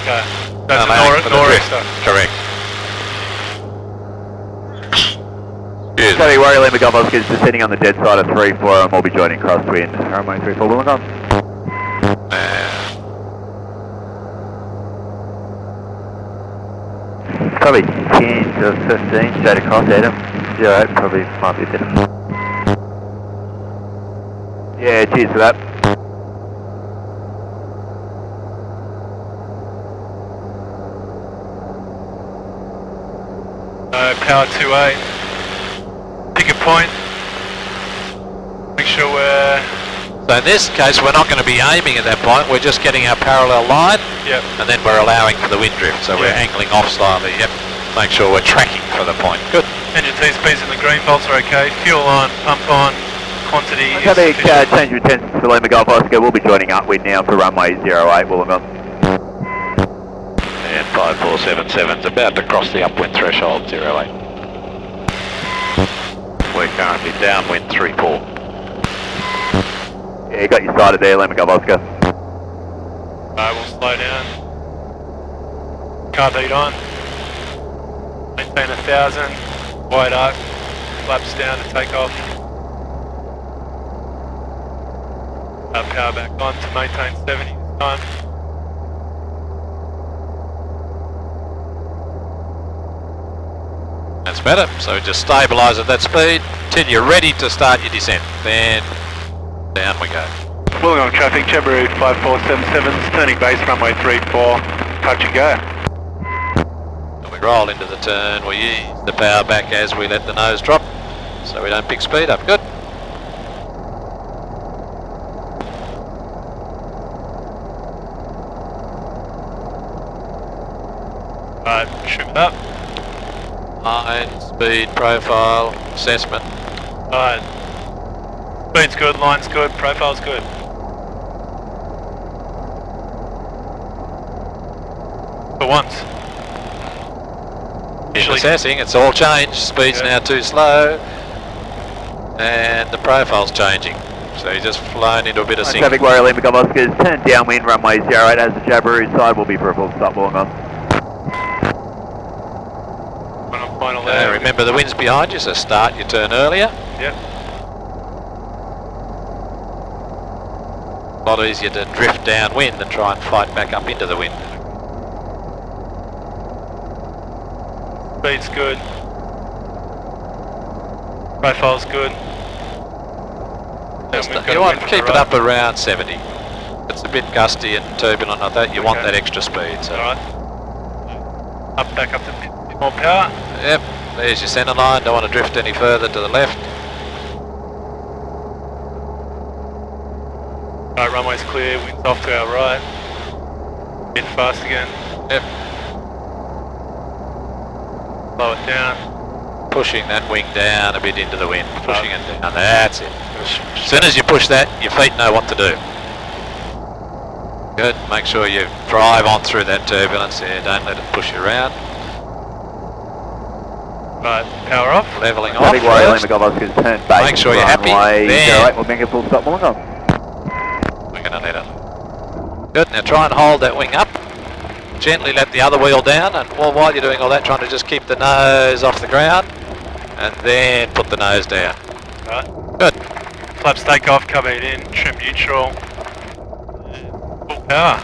Okay. That's allowing a for the drift. nor'easter. Correct. Cheers. Copy, Warrior Lima Golf Oscar is descending on the dead side of 3-4 and we'll be joining Crosswind. Runway 3-4, will on. Probably 10 to 15 straight across Adam. 08 probably might be a bit. Yeah, cheers for that. Power 2A. Pick a point. Make sure we're... So in this case, we're not going to be aiming at that point. We're just getting our parallel line. Yep. And then we're allowing for the wind drift. So we're angling off slightly. Yep. Make sure we're tracking for the point. Good. Engine T-speeds in the green, bolts are okay. Fuel on, pump on, quantity is Copy, sufficient. change of intentions for Lima Golf Oscar. We'll be joining Upwind now for runway 08, Wollongong. And 5477's about to cross the upwind threshold, 08. We're currently downwind 34. Yeah, you got your sighted there, Lima Golf Oscar. Alright, we'll slow down. Car beat on. Maintain 1,000. Wide arc. Flaps down to take off. Power back on to maintain 70 this time. That's better. So just stabilise at that speed till you're ready to start your descent. Then down we go. Wollongong traffic, Jabiru 5477, turning base runway 34, touch and go. And we roll into the turn. We ease the power back as we let the nose drop, so we don't pick speed up. Good. Alright, trim it up. Line, speed, profile, assessment. Alright. Speed's good, line's good, profile's good. For once. In assessing, it's all changed. Speed's now too slow, and the profile's changing. So he's just flown into a bit of sync. Traffic Warrior Lima Golf Oscar is turned downwind, runway 08 as the Jabiru side will be for a full stop, Wollongong. Final there. Remember the wind's behind you, so start your turn earlier. Yep. A lot easier to drift downwind than try and fight back up into the wind. Speed's good. Profile's good. You want to keep it up around 70. It's a bit gusty and turbulent like that. You want that extra speed. So. Alright. Back up to a bit more power. Yep, there's your centre line. Don't want to drift any further to the left. Alright, runway's clear, wind's off to our right. Bit fast again. Yep. Slow it down. Pushing that wing down a bit into the wind. Pushing it down. That's it. As soon as you push that, your feet know what to do. Good. Make sure you drive on through that turbulence there. Don't let it push you around. Right, power off. Levelling off. Traffic Warrior Lima Golf Oscar is turned base. Make sure you're happy. Runway There. 08 will make a full stop, Wollongong. We're going to let it. Good. Now try and hold that wing up. Gently let the other wheel down, and while you're doing all that, trying to just keep the nose off the ground, and then put the nose down. Right. Good. Flaps take off, cover it in, trim neutral. Full power.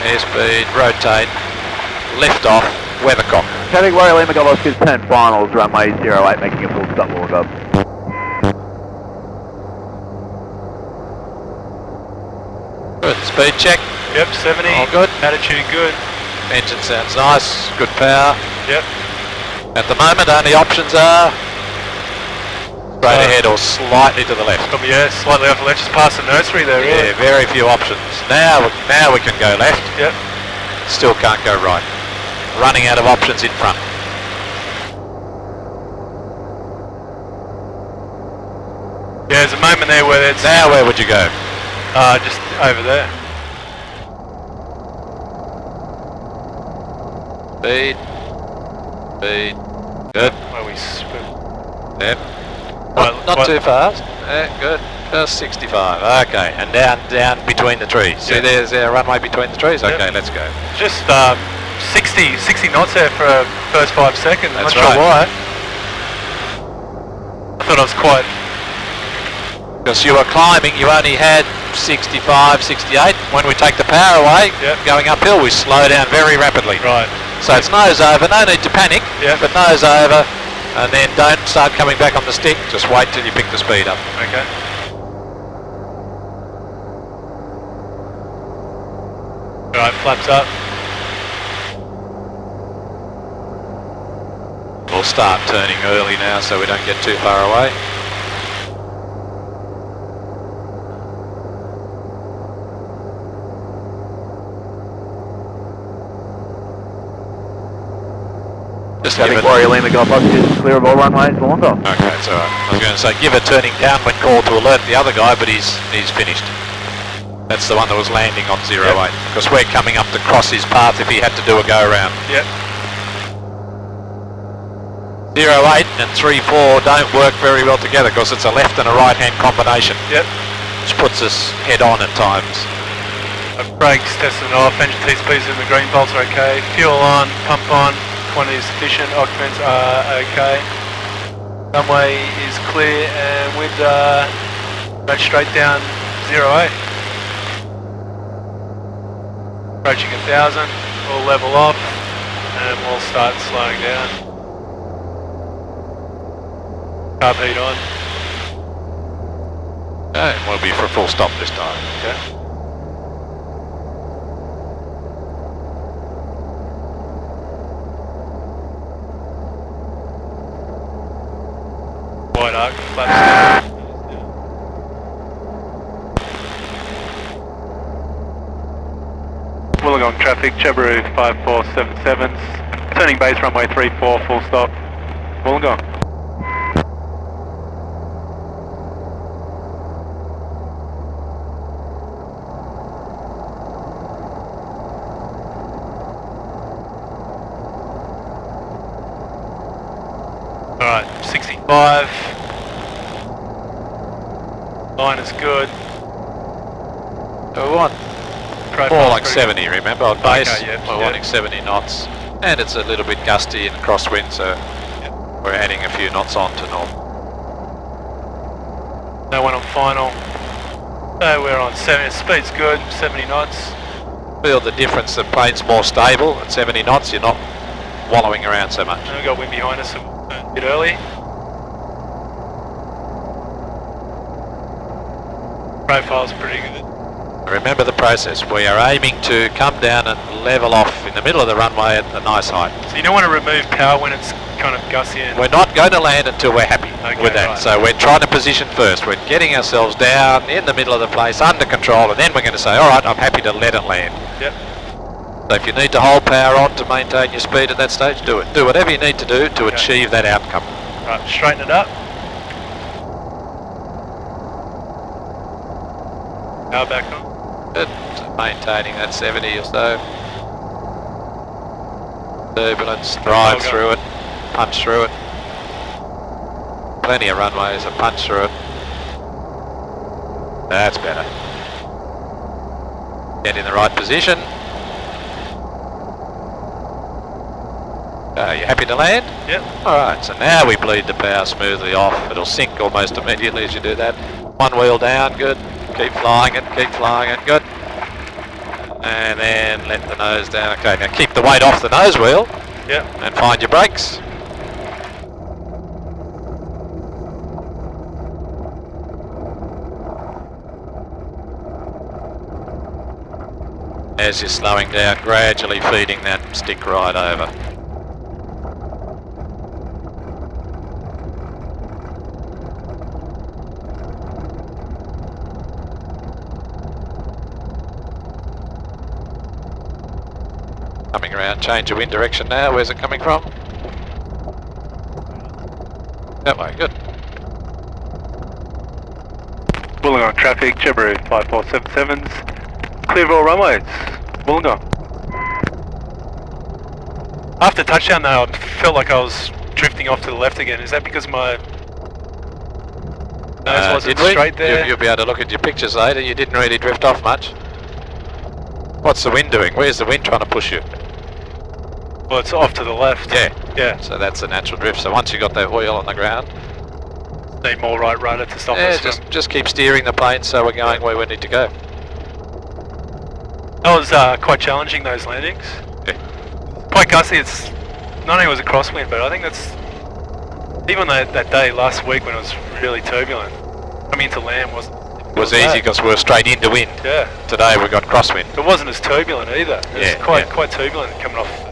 Airspeed, rotate, lift off, weathercock. Traffic Warrior Lima Golf Oscar is turned finals, runway 08 making a full stop, Wollongong. Good. Speed check. Yep, 70. All good. Attitude good. Engine sounds nice. Good power. Yep. At the moment, only options are straight ahead or slightly to the left. Yeah, slightly off the left, just past the nursery there, really. Yeah, very few options. Now we can go left. Yep. Still can't go right. Running out of options in front. Yeah, there's a moment there where it's... Now where would you go? Just over there. Speed. Speed. Good. Where we swim. Yep. Not too fast. Yeah, good. Just 65. Okay, and down between the trees. See, there's a runway between the trees. Okay, let's go. Just 60 knots there for first 5 seconds. That's Not sure right. why. I thought I was quite. Because you were climbing, you only had 65, 68. When we take the power away, going uphill, we slow down very rapidly. Right. So it's nose over, no need to panic, but nose over, and then don't start coming back on the stick, just wait till you pick the speed up. Okay. Alright, flaps up. We'll start turning early now so we don't get too far away. Just give it. Warrior Lima Golf Oscar, clear of all runways, Wollongong. Okay, it's alright. I was going to say give a turning downwind call to alert the other guy, but he's finished. That's the one that was landing on 08, because we're coming up to cross his path if he had to do a go around. Yep. 08 and 34 don't work very well together because it's a left and a right hand combination. Yep. Which puts us head on at times. Brakes testing off, engine T-speeds in the green bolts are okay, fuel on, pump on, quantity is sufficient, occupants are okay. Runway is clear and with go straight down 08. Approaching 1,000, we'll level off and we'll start slowing down. Carb heat on. Okay, we'll be for a full stop this time. Okay. Wide arc, flaps down. Wollongong traffic, Jabiru 5477, turning base runway 34, full stop, Wollongong. Alright, 65, line is good. So we want more like 70, remember, on base. Okay, we're wanting 70 knots. And it's a little bit gusty and crosswind, so we're adding a few knots on to north. No one on final. So we're on 70, speed's good, 70 knots. Feel the difference, the plane's more stable at 70 knots, you're not wallowing around so much. And we've got wind behind us, so we'll turn a bit early. Profile's pretty good. Remember the process, we are aiming to come down and level off in the middle of the runway at a nice height. So you don't want to remove power when it's kind of gusty and... We're not going to land until we're happy with that. Right. So we're trying to position first. We're getting ourselves down in the middle of the place under control, and then we're going to say, alright, I'm happy to let it land. Yep. So if you need to hold power on to maintain your speed at that stage, do it. Do whatever you need to do to achieve that outcome. Right, straighten it up. Power back on. Good. So maintaining that 70 or so. Turbulence, drive through it, punch through it. Plenty of runways, a punch through it. That's better. Get in the right position. You happy to land? Yep. Alright, so now we bleed the power smoothly off. It'll sink almost immediately as you do that. One wheel down, good. Keep flying it, good. And then let the nose down. Okay, now keep the weight off the nose wheel. Yep. And find your brakes. As you're slowing down, gradually feeding that stick right over. Coming around, change your wind direction now. Where's it coming from? That way, good. Wollongong traffic, Jabiru 5477s. Clear of all runways. Wollongong. After touchdown though, I felt like I was drifting off to the left again. Is that because my nose wasn't straight there? You'll be able to look at your pictures later. You didn't really drift off much. What's the wind doing? Where's the wind trying to push you? Well, it's off to the left. Yeah. So that's the natural drift. So once you got that wheel on the ground, need more right rudder to stop us. Just keep steering the plane so we're going where we need to go. That was quite challenging, those landings. Yeah. Quite gusty. It's not only was it crosswind, but I think that's even that day last week when it was really turbulent. Coming into land was easy because we were straight into wind. Yeah. Today we got crosswind. It wasn't as turbulent either. It was quite turbulent coming off.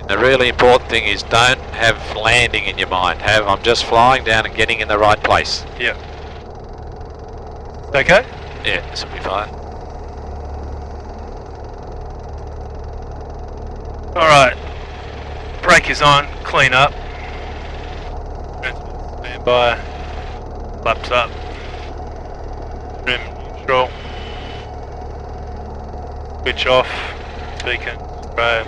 The really important thing is don't have landing in your mind. Have I'm just flying down and getting in the right place. Yeah. Okay? Yeah, this will be fine. Alright. Brake is on, clean up. Stand by. Laps up. Trim neutral. Switch off. Beacon. Spray.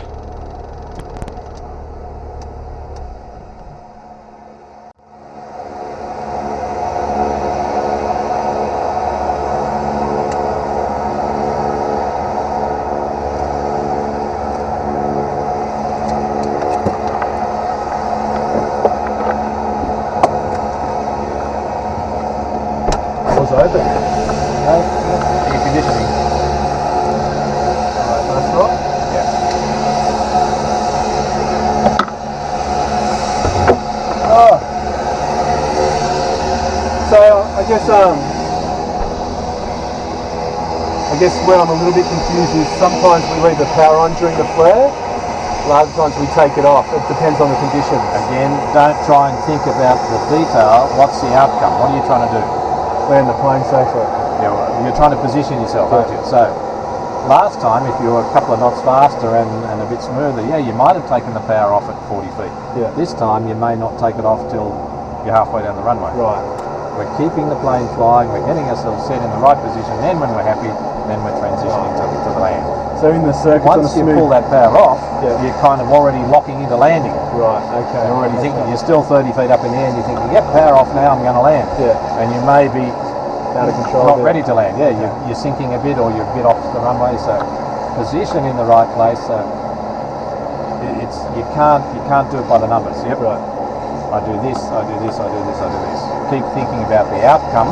Open. Okay. Air conditioning. Alright, nice rock? Yeah. Oh. So I guess where I'm a little bit confused is sometimes we leave the power on during the flare, other times we take it off. It depends on the conditions. Again, don't try and think about the detail. What's the outcome? What are you trying to do? Land the plane safely. Yeah, well, you're trying to position yourself, aren't you? So, last time, if you were a couple of knots faster and a bit smoother, you might have taken the power off at 40 feet. Yeah. This time, you may not take it off till you're halfway down the runway. Right. We're keeping the plane flying, we're getting ourselves set in the right position, then when we're happy, then we're transitioning to the land. So in the circuit, once you pull that power off, you're kind of already locking into landing. Right, okay. You're already thinking, you're still 30 feet up in the air and you're thinking, yep, power off now, I'm going to land. Yeah. And you may be out of control, not ready to land. Yeah, you're sinking a bit or you're a bit off the runway, so position in the right place. So you can't do it by the numbers. Yep. Right. I do this, I do this, I do this, I do this. Keep thinking about the outcome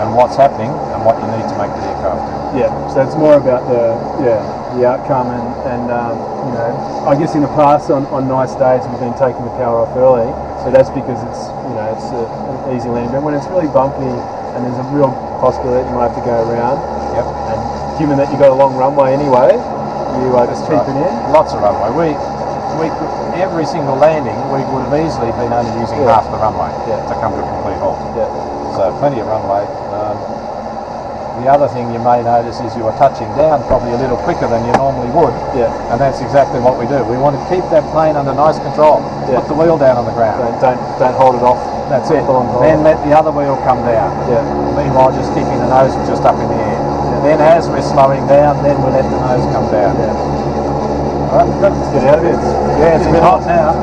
and what's happening and what you need to make the aircraft do. Yeah, so it's more about the outcome and I guess in the past on nice days we've been taking the power off early, so that's because it's an easy landing. But when it's really bumpy and there's a real possibility that you might have to go around, and given that you've got a long runway anyway, you just keep it in. Lots of runway. We every single landing we would have easily been only using half the runway to come to a complete halt. Yeah. So plenty of runway. The other thing you may notice is you are touching down probably a little quicker than you normally would. Yeah. And that's exactly what we do. We want to keep that plane under nice control. Yeah. Put the wheel down on the ground. Don't hold it off. That's it. Then let the other wheel come down. Yeah. Meanwhile, just keeping the nose just up in the air. Then as we're slowing down, then we let the nose come down. Yeah. Alright, good. Let's get out of it. Yeah, it's a bit hot now.